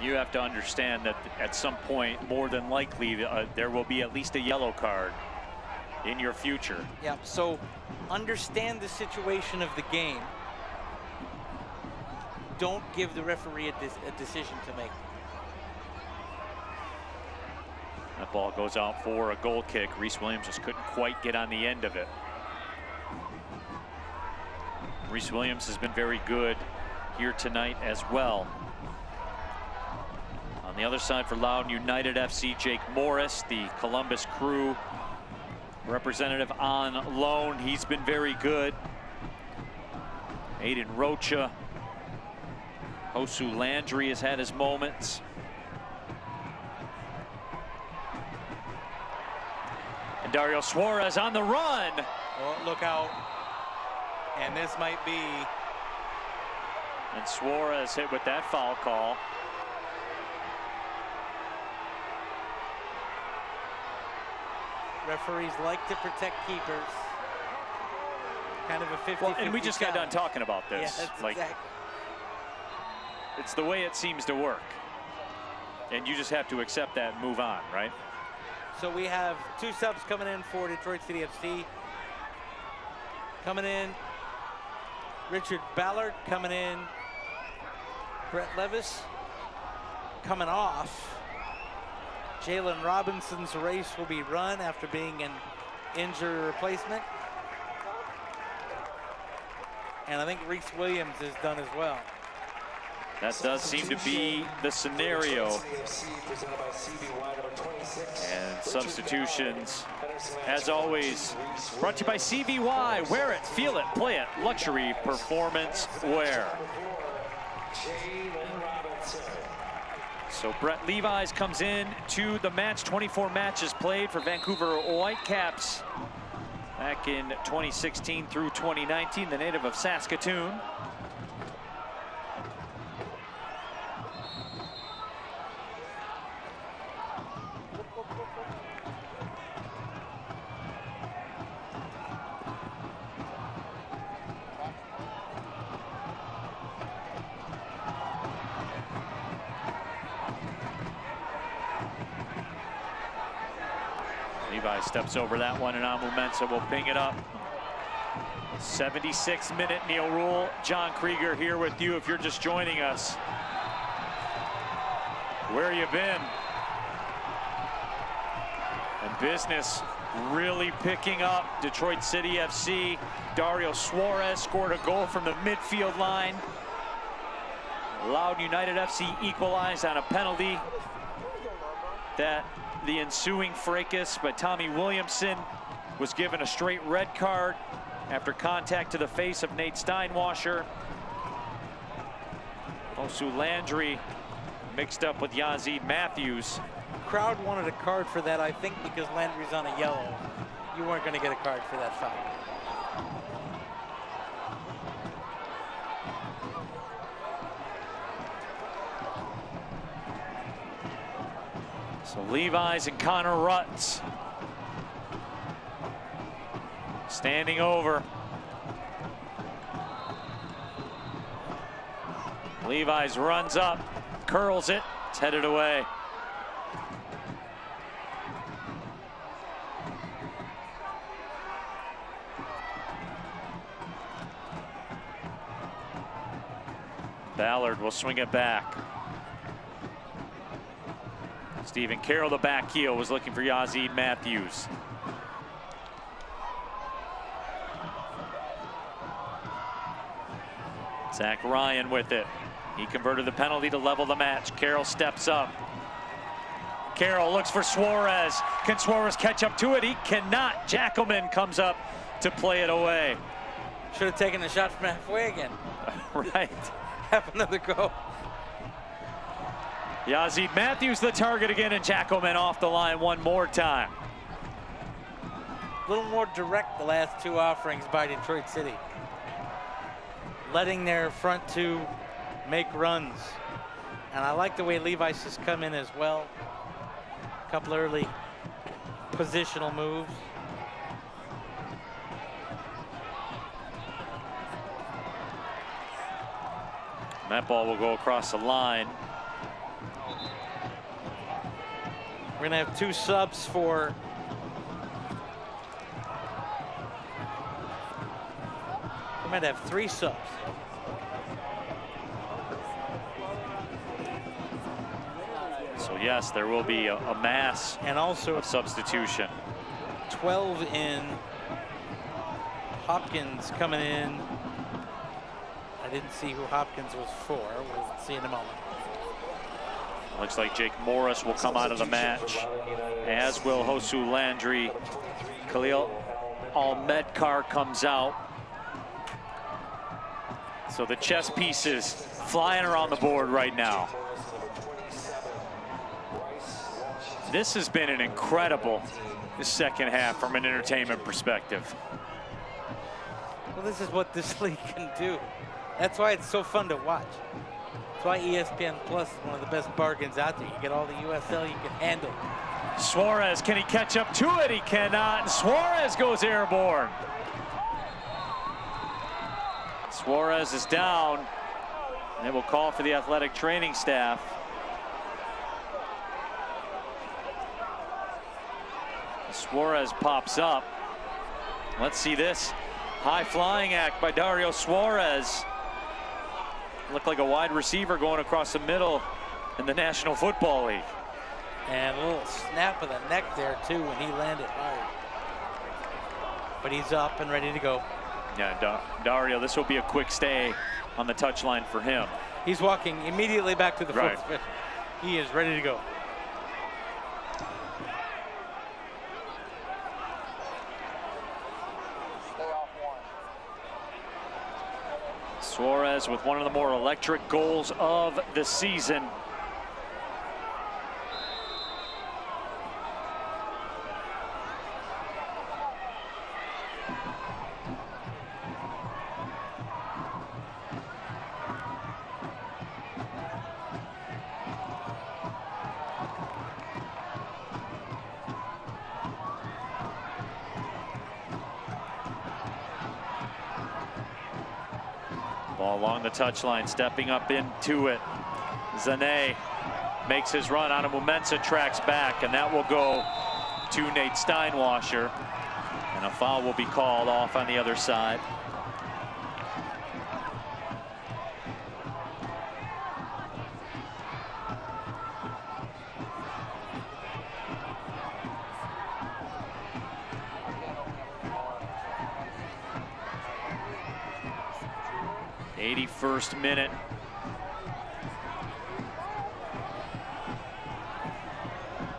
You have to understand that at some point, more than likely, there will be at least a yellow card in your future. Yeah, so understand the situation of the game. Don't give the referee a decision to make. That ball goes out for a goal kick. Reese Williams just couldn't quite get on the end of it. Reese Williams has been very good here tonight as well. On the other side for Loudoun United FC, Jake Morris, the Columbus Crew representative on loan. He's been very good. Aiden Rocha. Hosu Landry has had his moments. And Dario Suarez on the run. Oh, look out. And this might be. And Suarez hit with that foul call. Referees like to protect keepers. Kind of a 50-50. Well, and we just got done talking about this. Yeah, like, exactly. It's the way it seems to work. And you just have to accept that and move on, right? So we have 2 subs coming in for Detroit City FC. Coming in, Richard Ballard. Coming in, Brett Levis. Coming off, Jalen Robinson's race will be run after being an injury replacement. And I think Reese Williams is done as well. That does seem to be the scenario. And substitutions, as always, brought to you by CVY. Wear it, feel it, play it. Luxury performance wear. So Brett Levis comes in to the match. 24 matches played for Vancouver Whitecaps back in 2016 through 2019, the native of Saskatoon. Levi steps over that one, and Amu Mensah will ping it up. 76-minute Neil Rule. John Krieger here with you if you're just joining us. Where you been? And business really picking up. Detroit City FC. Dario Suarez scored a goal from the midfield line. Loudoun United FC equalized on a penalty that the ensuing fracas by Tommy Williamson was given a straight red card after contact to the face of Nate Steinwasher. Hosu Landry mixed up with Yazid Matthews. Crowd wanted a card for that, I think, because Landry's on a yellow. You weren't going to get a card for that foul. So Levi's and Connor Rutz standing over. Levi's runs up, curls it, it's headed away. Ballard will swing it back. Stephen Carroll, the back heel, was looking for Yazid Matthews. Zach Ryan with it. He converted the penalty to level the match. Carroll steps up. Carroll looks for Suarez. Can Suarez catch up to it? He cannot. Jackelman comes up to play it away. Should have taken a shot from halfway again. Right. Have another go. Yazid Matthews the target again, and Jackelman off the line one more time. A little more direct the last two offerings by Detroit City. Letting their front two make runs. And I like the way Levi's has come in as well. A couple early positional moves. And that ball will go across the line. We're gonna have two subs for we might have three subs. So yes, there will be a mass and also of substitution. 12 in. Hopkins coming in. I didn't see who Hopkins was for. We'll see in a moment. Looks like Jake Morris will come out of the match, as will Hosu Landry. Khalil Almedkar comes out. So the chess pieces flying around the board right now. This has been an incredible second half from an entertainment perspective. Well, this is what this league can do. That's why it's so fun to watch. That's why ESPN Plus is one of the best bargains out there. You get all the USL you can handle. Suarez, can he catch up to it? He cannot. And Suarez goes airborne. Suarez is down. And they will call for the athletic training staff. Suarez pops up. Let's see this. High flying act by Dario Suarez. Looked like a wide receiver going across the middle in the National Football League. And a little snap of the neck there too when he landed hard. But he's up and ready to go. Yeah, Dario, this will be a quick stay on the touchline for him. He's walking immediately back to the Right. foot. He is ready to go. Suarez with one of the more electric goals of the season. Ball along the touchline, stepping up into it. Zane makes his run on a Mumensa, tracks back, and that will go to Nate Steinwasser. And a foul will be called off on the other side. First minute.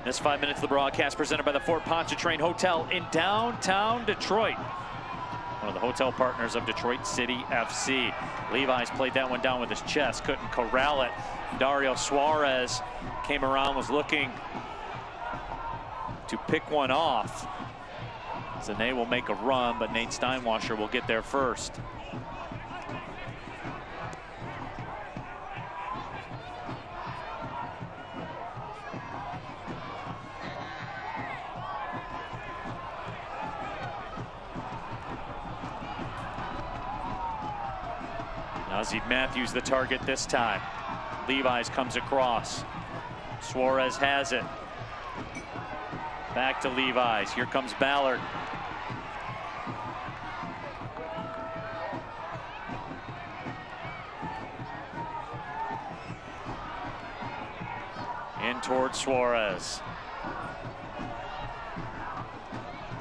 This 5 minutes of the broadcast presented by the Fort Pontchartrain Hotel in downtown Detroit. One of the hotel partners of Detroit City FC. Levi's played that one down with his chest, couldn't corral it. Dario Suarez came around, was looking to pick one off. Zane will make a run, but Nate Steinwasser will get there first. Yazid Matthews the target this time. Levi's comes across. Suarez has it. Back to Levi's. Here comes Ballard. In towards Suarez.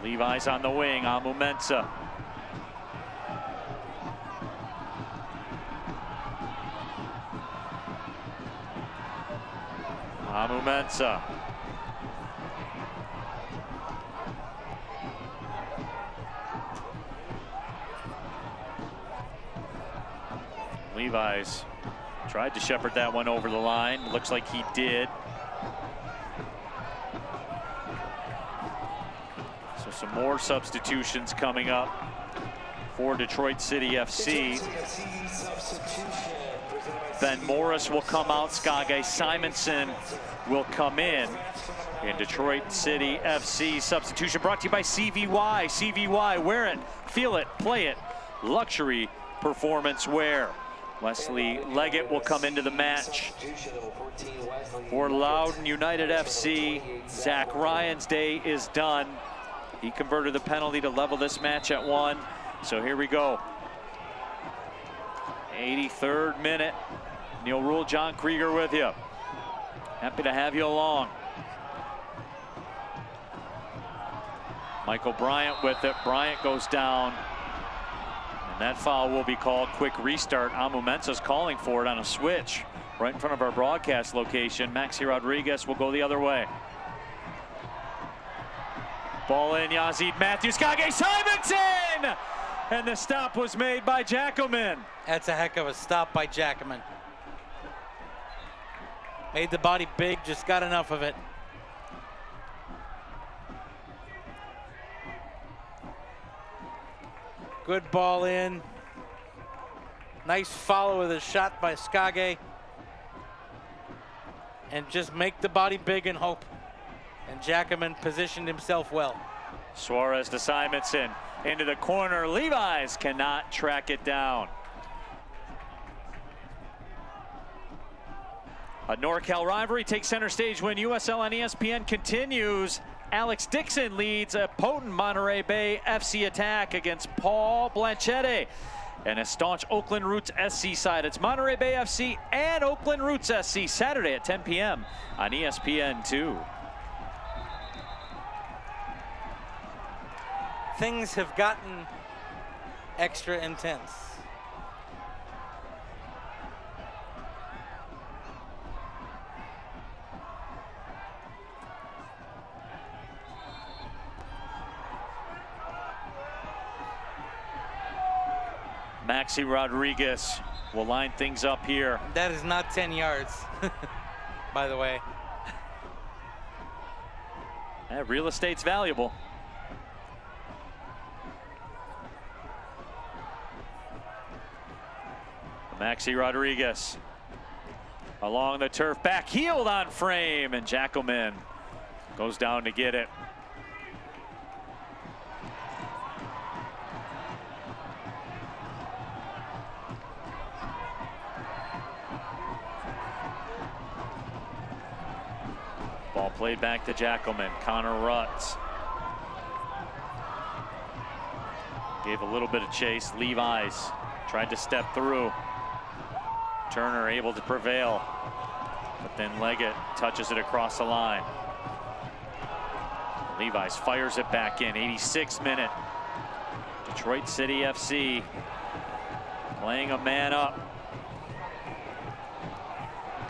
Levi's on the wing. Mumensa. Mumensa. Levi's tried to shepherd that one over the line. Looks like he did. So some more substitutions coming up for Detroit City FC. Ben Morris will come out. Skage Simonson will come in. And Detroit City FC substitution brought to you by CVY. CVY, wear it, feel it, play it. Luxury performance wear. Wesley Leggett will come into the match for Loudoun United FC. Zach Ryan's day is done. He converted the penalty to level this match at 1. So here we go. 83rd minute. Neil Rule, John Krieger with you. Happy to have you along. Michael Bryant with it. Bryant goes down. And that foul will be called. Quick restart. Amu Mensah's calling for it on a switch right in front of our broadcast location. Maxi Rodriguez will go the other way. Ball in, Yazid Matthews, Skage Simonson! And the stop was made by Jackelman. That's a heck of a stop by Jackelman. Made the body big, just got enough of it. Good ball in. Nice follow with a shot by Skage. And just make the body big and hope. And Jackelman positioned himself well. Suarez to Simonson into the corner. Levi's cannot track it down. A NorCal rivalry takes center stage when USL on ESPN continues. Alex Dixon leads a potent Monterey Bay FC attack against Paul Blanchette and a staunch Oakland Roots SC side. It's Monterey Bay FC and Oakland Roots SC Saturday at 10 p.m. on ESPN2. Things have gotten extra intense. Maxi Rodriguez will line things up here. That is not 10 yards, by the way. That real estate's valuable. Maxi Rodriguez along the turf, back heeled on frame, and Jackelman goes down to get it. Ball played back to Jackelman. Connor Rutz gave a little bit of chase. Levi's tried to step through. Turner able to prevail, but then Leggett touches it across the line. Levi's fires it back in. 86th minute. Detroit City FC playing a man up.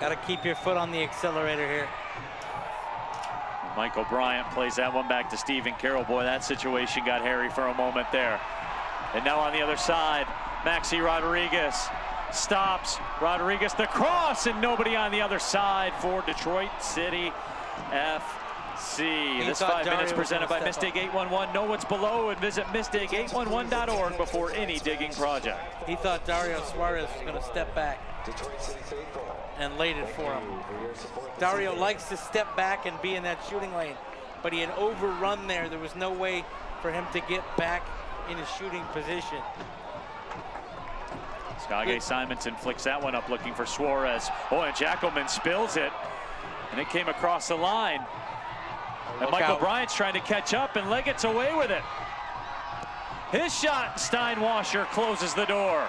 Got to keep your foot on the accelerator here. Michael Bryant plays that one back to Stephen Carroll. Boy, that situation got hairy for a moment there. And now on the other side, Maxi Rodriguez stops. Rodriguez the cross, and nobody on the other side for Detroit City FC. This 5 minutes presented by Misdig 811. Know what's below and visit misdig811.org before any digging project. He thought Dario Suarez was going to step back and laid it for him. Dario likes to step back and be in that shooting lane, but he had overrun there. There was no way for him to get back in a shooting position. Skage Simonson flicks that one up looking for Suarez. Oh, and Jackelman spills it, and it came across the line. And Michael Bryant's trying to catch up, and Leggett's away with it. His shot, Steinwasser closes the door.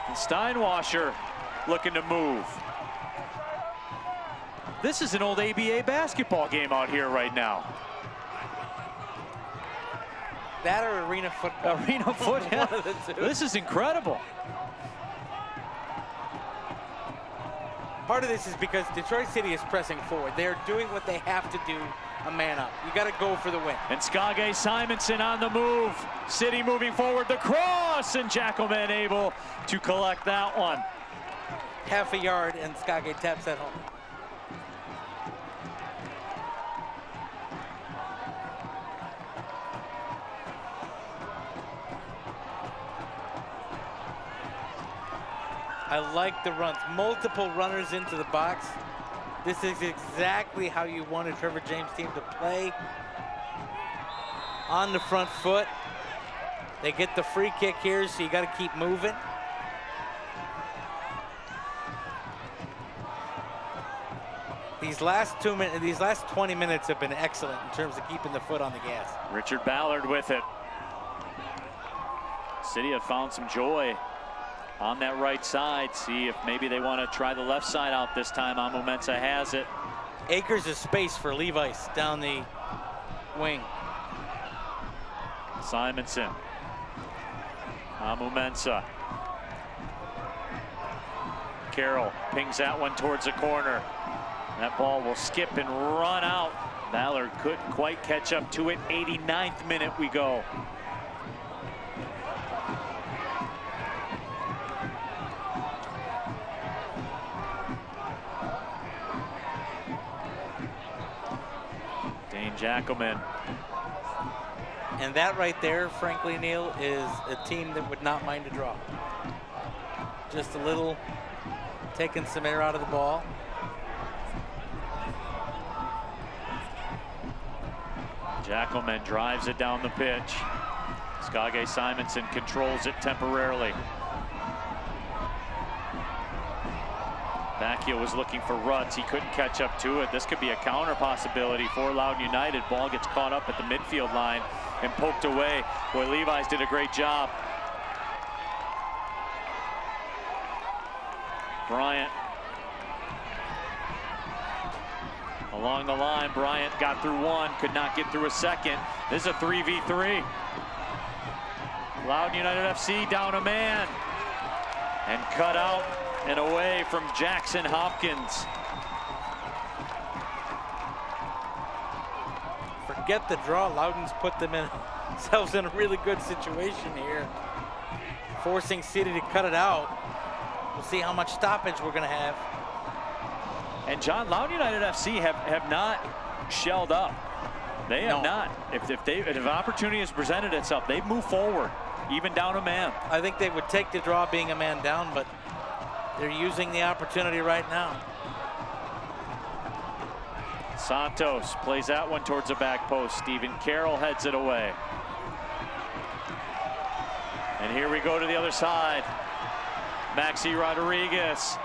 And Steinwasser looking to move. This is an old ABA basketball game out here right now. That or arena football. Arena football. This is incredible. Part of this is because Detroit City is pressing forward. They're doing what they have to do a man up. You got to go for the win. And Skage Simonson on the move. City moving forward, the cross, and Jackelman able to collect that one. Half a yard, and Skage taps that home. I like the runs. Multiple runners into the box. This is exactly how you want a Trevor James team to play. On the front foot. They get the free kick here, so you got to keep moving. These last 20 minutes have been excellent in terms of keeping the foot on the gas. Richard Ballard with it. City have found some joy on that right side. See if maybe they want to try the left side out this time. Amu Mensah has it. Acres of space for Levi's down the wing. Simonson. Amu Mensah. Carroll pings that one towards the corner. That ball will skip and run out. Ballard couldn't quite catch up to it. 89th minute we go. Dane Jackelman. And that right there, frankly, Neil, is a team that would not mind a draw. Just a little, taking some air out of the ball. Jackelman drives it down the pitch. Skage Simonson controls it temporarily. Bacchio was looking for Rutz. He couldn't catch up to it. This could be a counter possibility for Loudoun United. Ball gets caught up at the midfield line and poked away. Boy, Levi's did a great job. Bryant. Along the line, Bryant got through one, could not get through a second. This is a 3v3. Loudoun United FC down a man. And cut out and away from Jackson Hopkins. Forget the draw. Loudoun's put themselves in a really good situation here. Forcing City to cut it out. We'll see how much stoppage we're going to have. And John, Loudoun United FC have not shelled up. They have not. If an opportunity has presented itself, they've moved forward, even down a man. I think they would take the draw being a man down, but they're using the opportunity right now. Santos plays that one towards the back post. Stephen Carroll heads it away. And here we go to the other side. Maxi Rodriguez.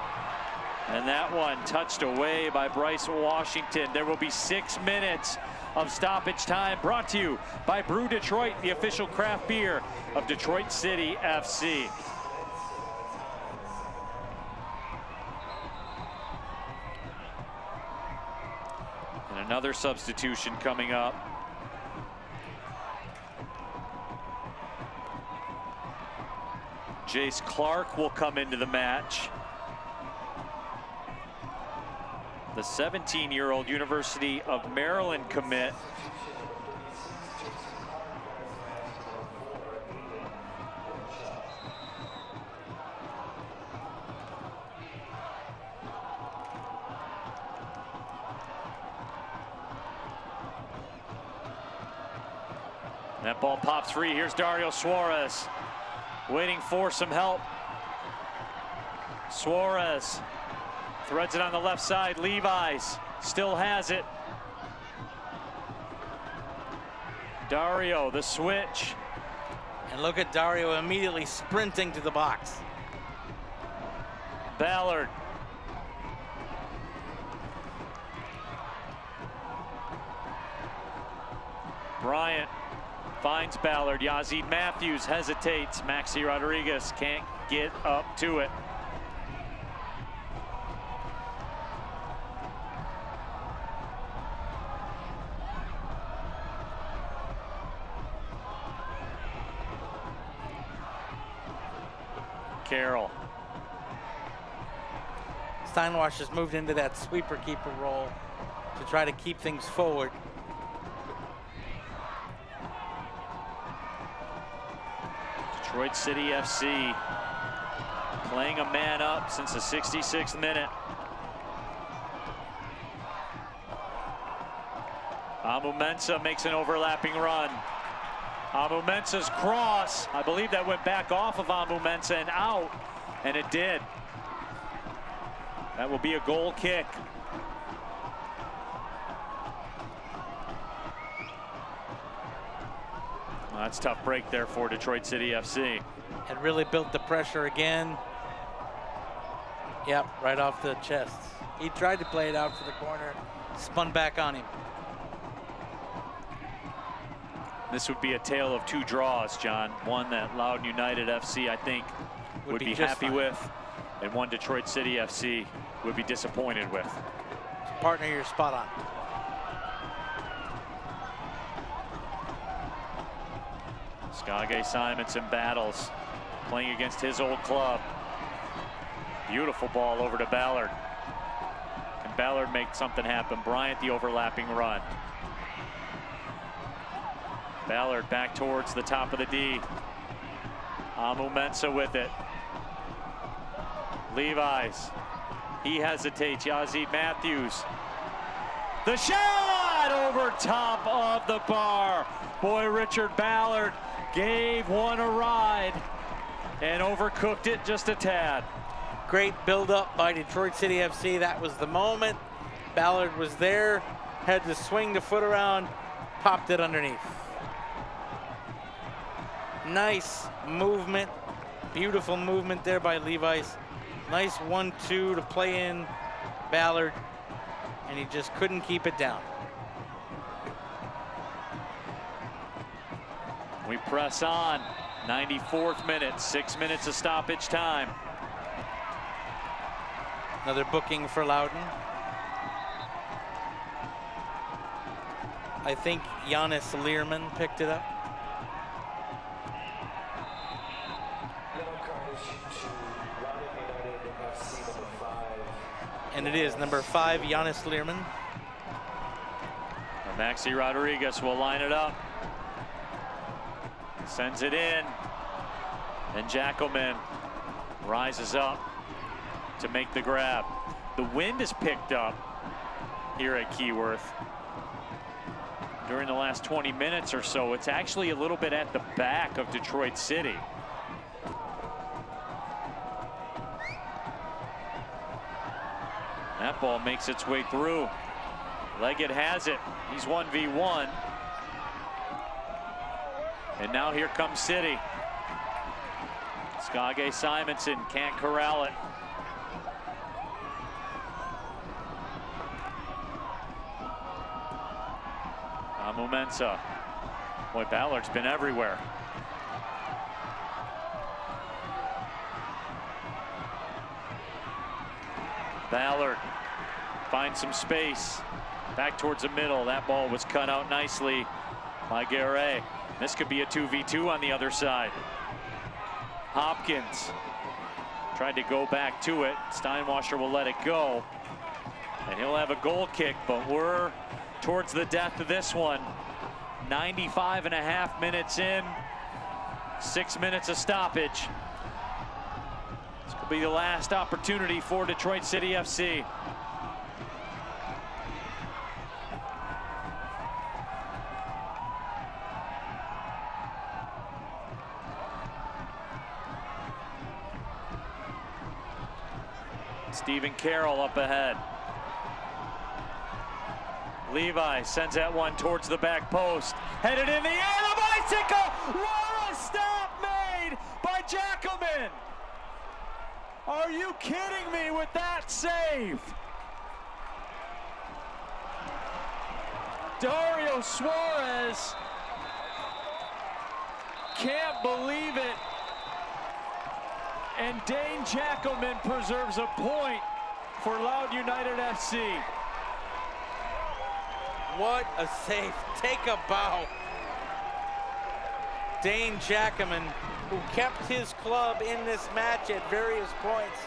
And that one touched away by Bryce Washington. There will be 6 minutes of stoppage time, brought to you by Brew Detroit, the official craft beer of Detroit City FC. And another substitution coming up. Jace Clark will come into the match. The 17-year-old University of Maryland commit. That ball pops free. Here's Dario Suarez waiting for some help. Suarez threads it on the left side. Levi's still has it. Dario, the switch. And look at Dario immediately sprinting to the box. Ballard. Bryant finds Ballard. Yazid Matthews hesitates. Maxi Rodriguez can't get up to it. Carroll. Steinwash has moved into that sweeper keeper role to try to keep things forward. Detroit City FC playing a man up since the 66th minute. Amu Mensah makes an overlapping run. Amu Mensah's cross, I believe that went back off of Amu Mensah and out, and it did. That will be a goal kick. Well, that's a tough break there for Detroit City FC. And really built the pressure again. Yep, right off the chest. He tried to play it out for the corner, spun back on him. This would be a tale of two draws, John. One that Loudoun United FC, I think, would be happy fine with, and one Detroit City FC would be disappointed with. Partner, you're spot on. Skage Simonson battles, playing against his old club. Beautiful ball over to Ballard. Can Ballard make something happen? Bryant, the overlapping run. Ballard back towards the top of the D. Amu Mensah with it. Levi's. He hesitates. Yazid Matthews. The shot over top of the bar. Boy, Richard Ballard gave one a ride and overcooked it just a tad. Great build-up by Detroit City FC. That was the moment. Ballard was there, had to swing the foot around, popped it underneath. Nice movement, beautiful movement there by Levi's. Nice 1-2 to play in Ballard, and he just couldn't keep it down. We press on. 94th minute, 6 minutes of stoppage time. Another booking for Loudoun. I think Giannis Learman picked it up. And it is number 5, Giannis Learman. Maxi Rodriguez will line it up. Sends it in. And Jackelman rises up to make the grab. The wind is picked up here at Keyworth. During the last 20 minutes or so, it's actually a little bit at the back of Detroit City. That ball makes its way through. Leggett has it. He's 1v1. And now here comes City. Skage Simonson can't corral it. Amu Mensah. Boy, Ballard's been everywhere. Ballard finds some space. Back towards the middle. That ball was cut out nicely by Guerre. This could be a 2v2 on the other side. Hopkins tried to go back to it. Steinwasser will let it go. And he'll have a goal kick, but we're towards the death of this one. 95.5 minutes in. 6 minutes of stoppage. This could be the last opportunity for Detroit City FC. Stephen Carroll up ahead. Levi sends that one towards the back post. Headed in the air, the bicycle! What a stop made by Jackelman! Are you kidding me with that save? Dario Suarez can't believe it. And Dane Jackelman preserves a point for Loudoun United FC. What a save. Take a bow. Dane Jackelman, who kept his club in this match at various points,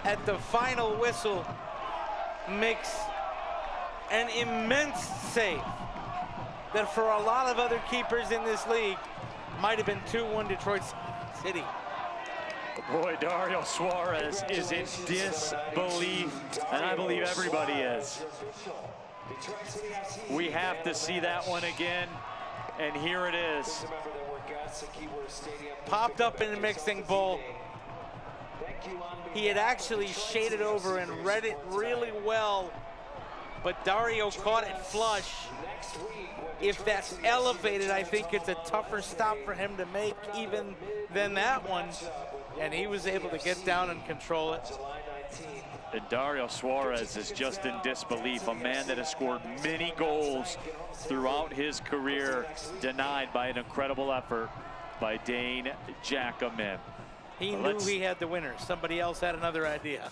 at the final whistle, makes an immense save that for a lot of other keepers in this league might have been 2-1 Detroit City. Boy, Dario Suarez is in disbelief, and I believe everybody is. We have to see that one again, and here it is. Popped up in the mixing bowl. He had actually shaded over and read it really well, but Dario caught it flush. If that's elevated, I think it's a tougher stop for him to make even than that one. And he was able to get down and control it. And Dario Suarez is just in disbelief, a man that has scored many goals throughout his career, denied by an incredible effort by Dane Jackaman. He knew he had the winner. Somebody else had another idea.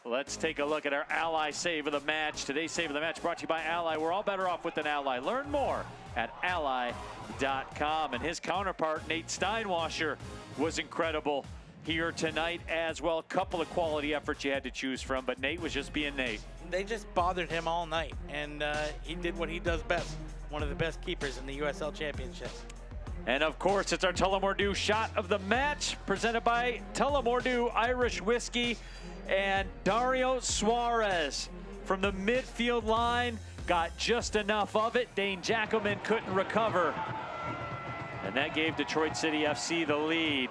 Let's take a look at our Ally Save of the Match. Today's Save of the Match brought to you by Ally. We're all better off with an Ally. Learn more at ally.com. And his counterpart, Nate Steinwasser, was incredible here tonight as well. A couple of quality efforts you had to choose from, but Nate was just being Nate. They just bothered him all night, and he did what he does best. One of the best keepers in the USL Championship. And of course, it's our Tullamore Dew shot of the match, presented by Tullamore Dew Irish Whiskey. And Dario Suarez from the midfield line got just enough of it. Dane Jackaman couldn't recover. And that gave Detroit City FC the lead.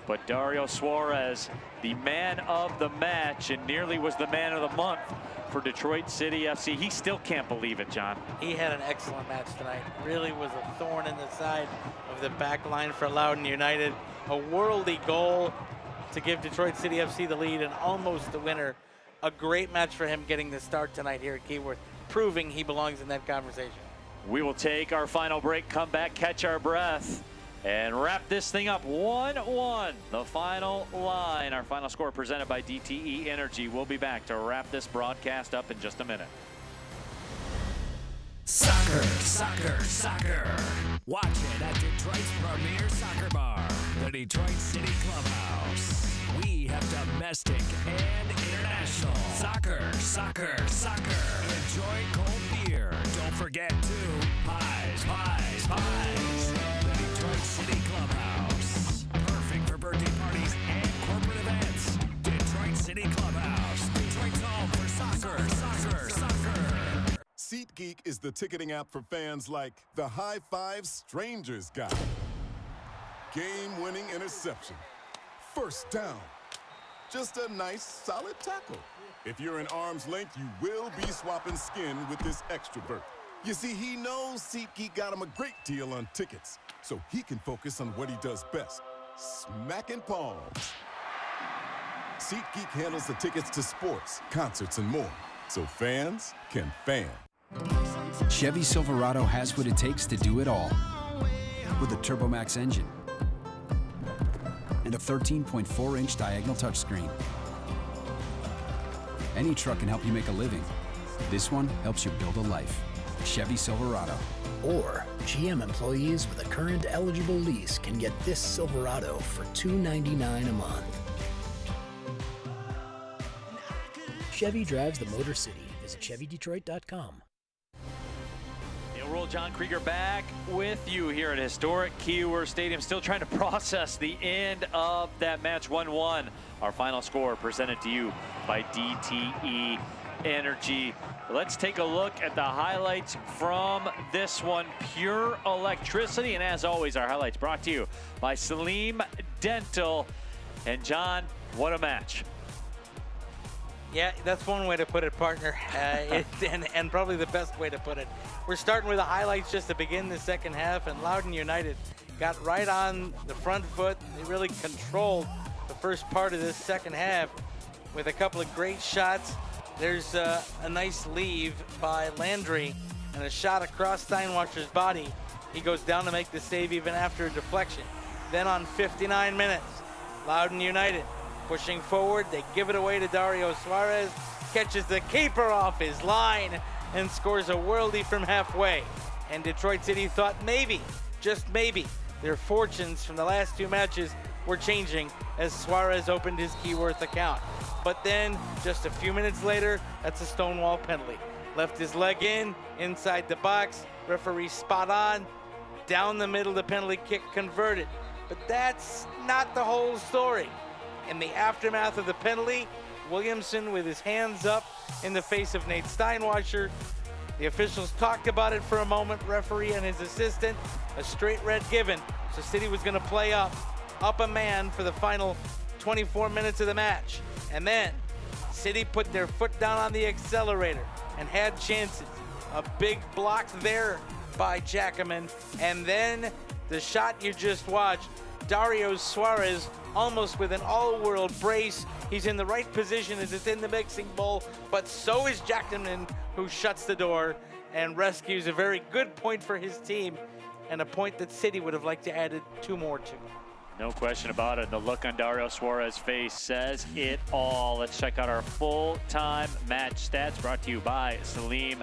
But Dario Suarez, the man of the match, and nearly was the man of the month for Detroit City FC. He still can't believe it, John. He had an excellent match tonight. Really was a thorn in the side of the back line for Loudoun United. A worldy goal to give Detroit City FC the lead and almost the winner. A great match for him getting the start tonight here at Keyworth, proving he belongs in that conversation. We will take our final break, come back, catch our breath, and wrap this thing up 1-1. The final line, our final score presented by DTE Energy. We'll be back to wrap this broadcast up in just a minute. Soccer, soccer, soccer. Watch it at Detroit's premier soccer bar, the Detroit City Clubhouse. We have domestic and international. Soccer, soccer, soccer. Enjoy cold beer. Don't forget to pies, pies, pies. The Detroit City Clubhouse. Perfect for birthday parties and corporate events. Detroit City Clubhouse. Detroit's home for soccer, soccer, soccer. SeatGeek is the ticketing app for fans like the High Five Strangers guy. Game-winning interception. First down. Just a nice, solid tackle. If you're in arm's length, you will be swapping skin with this extrovert. You see, he knows SeatGeek got him a great deal on tickets, so he can focus on what he does best, smacking palms. SeatGeek handles the tickets to sports, concerts, and more, so fans can fan. Chevy Silverado has what it takes to do it all. With a TurboMax engine and a 13.4-inch diagonal touchscreen. Any truck can help you make a living. This one helps you build a life. Chevy Silverado. Or GM employees with a current eligible lease can get this Silverado for $299 a month. Chevy drives the Motor City. Visit ChevyDetroit.com. Neil Roll, John Krieger back with you here at historic Keyworth Stadium. Still trying to process the end of that match. 1-1. Our final score presented to you by DTE Energy. Let's take a look at the highlights from this one. Pure electricity. And as always, our highlights brought to you by Salim Dental. And John, what a match. Yeah, that's one way to put it, partner, and probably the best way to put it. We're starting with the highlights just to begin the second half, and Loudoun United got right on the front foot. They really controlled the first part of this second half with a couple of great shots. There's a nice leave by Landry and a shot across Steinwasser's body. He goes down to make the save even after a deflection. Then on 59 minutes, Loudoun United pushing forward, they give it away to Dario Suarez, catches the keeper off his line, and scores a worldie from halfway. And Detroit City thought maybe, just maybe, their fortunes from the last two matches were changing as Suarez opened his Keyworth account. But then, just a few minutes later, that's a stonewall penalty. Left his leg in, inside the box, referee spot on, down the middle, the penalty kick converted. But that's not the whole story. In the aftermath of the penalty, Williamson with his hands up in the face of Nate Steinwasser. The officials talked about it for a moment, referee and his assistant, a straight red given. So City was gonna play up a man for the final 24 minutes of the match. And then City put their foot down on the accelerator and had chances. A big block there by Jackman. And then the shot you just watched, Dario Suarez almost with an all-world brace. He's in the right position as it's in the mixing bowl, but so is Jackman, who shuts the door and rescues a very good point for his team, and a point that City would have liked to add 2 more to. No question about it. The look on Dario Suarez's face says it all. Let's check out our full-time match stats brought to you by Salim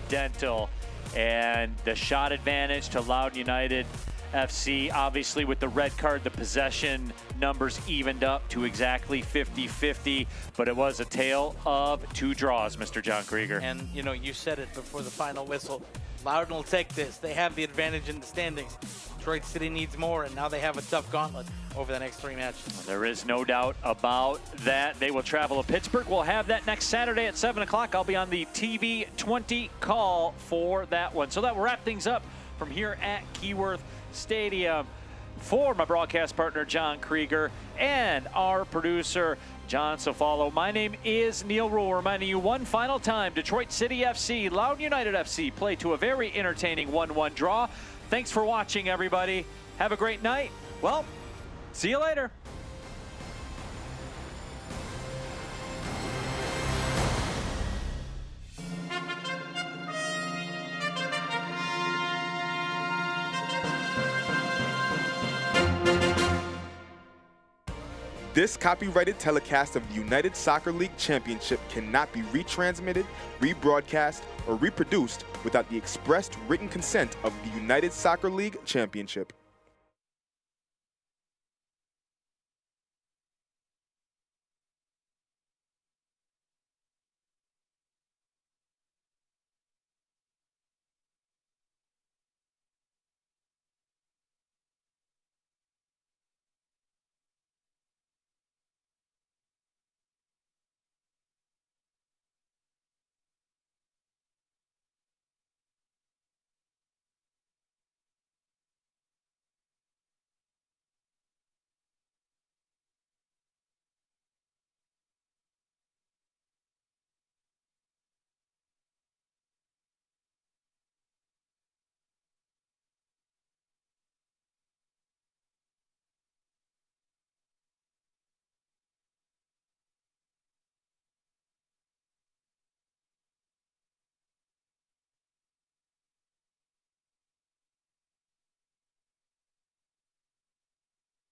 Dental. And the shot advantage to Loudoun United FC, obviously with the red card, the possession numbers evened up to exactly 50-50, but it was a tale of 2 draws, Mr. John Krieger. And you know, you said it before the final whistle. Loudoun will take this. They have the advantage in the standings. Detroit City needs more, and now they have a tough gauntlet over the next 3 matches. There is no doubt about that. They will travel to Pittsburgh. We'll have that next Saturday at 7 o'clock. I'll be on the TV 20 call for that one. So that will wrap things up from here at Keyworth Stadium. For my broadcast partner, John Krieger, and our producer, John Sofalo, my name is Neil Rule, reminding you one final time, Detroit City FC, Loudoun United FC play to a very entertaining 1-1 draw. Thanks for watching, everybody. Have a great night. Well, see you later. This copyrighted telecast of the United Soccer League Championship cannot be retransmitted, rebroadcast, or reproduced without the expressed written consent of the United Soccer League Championship.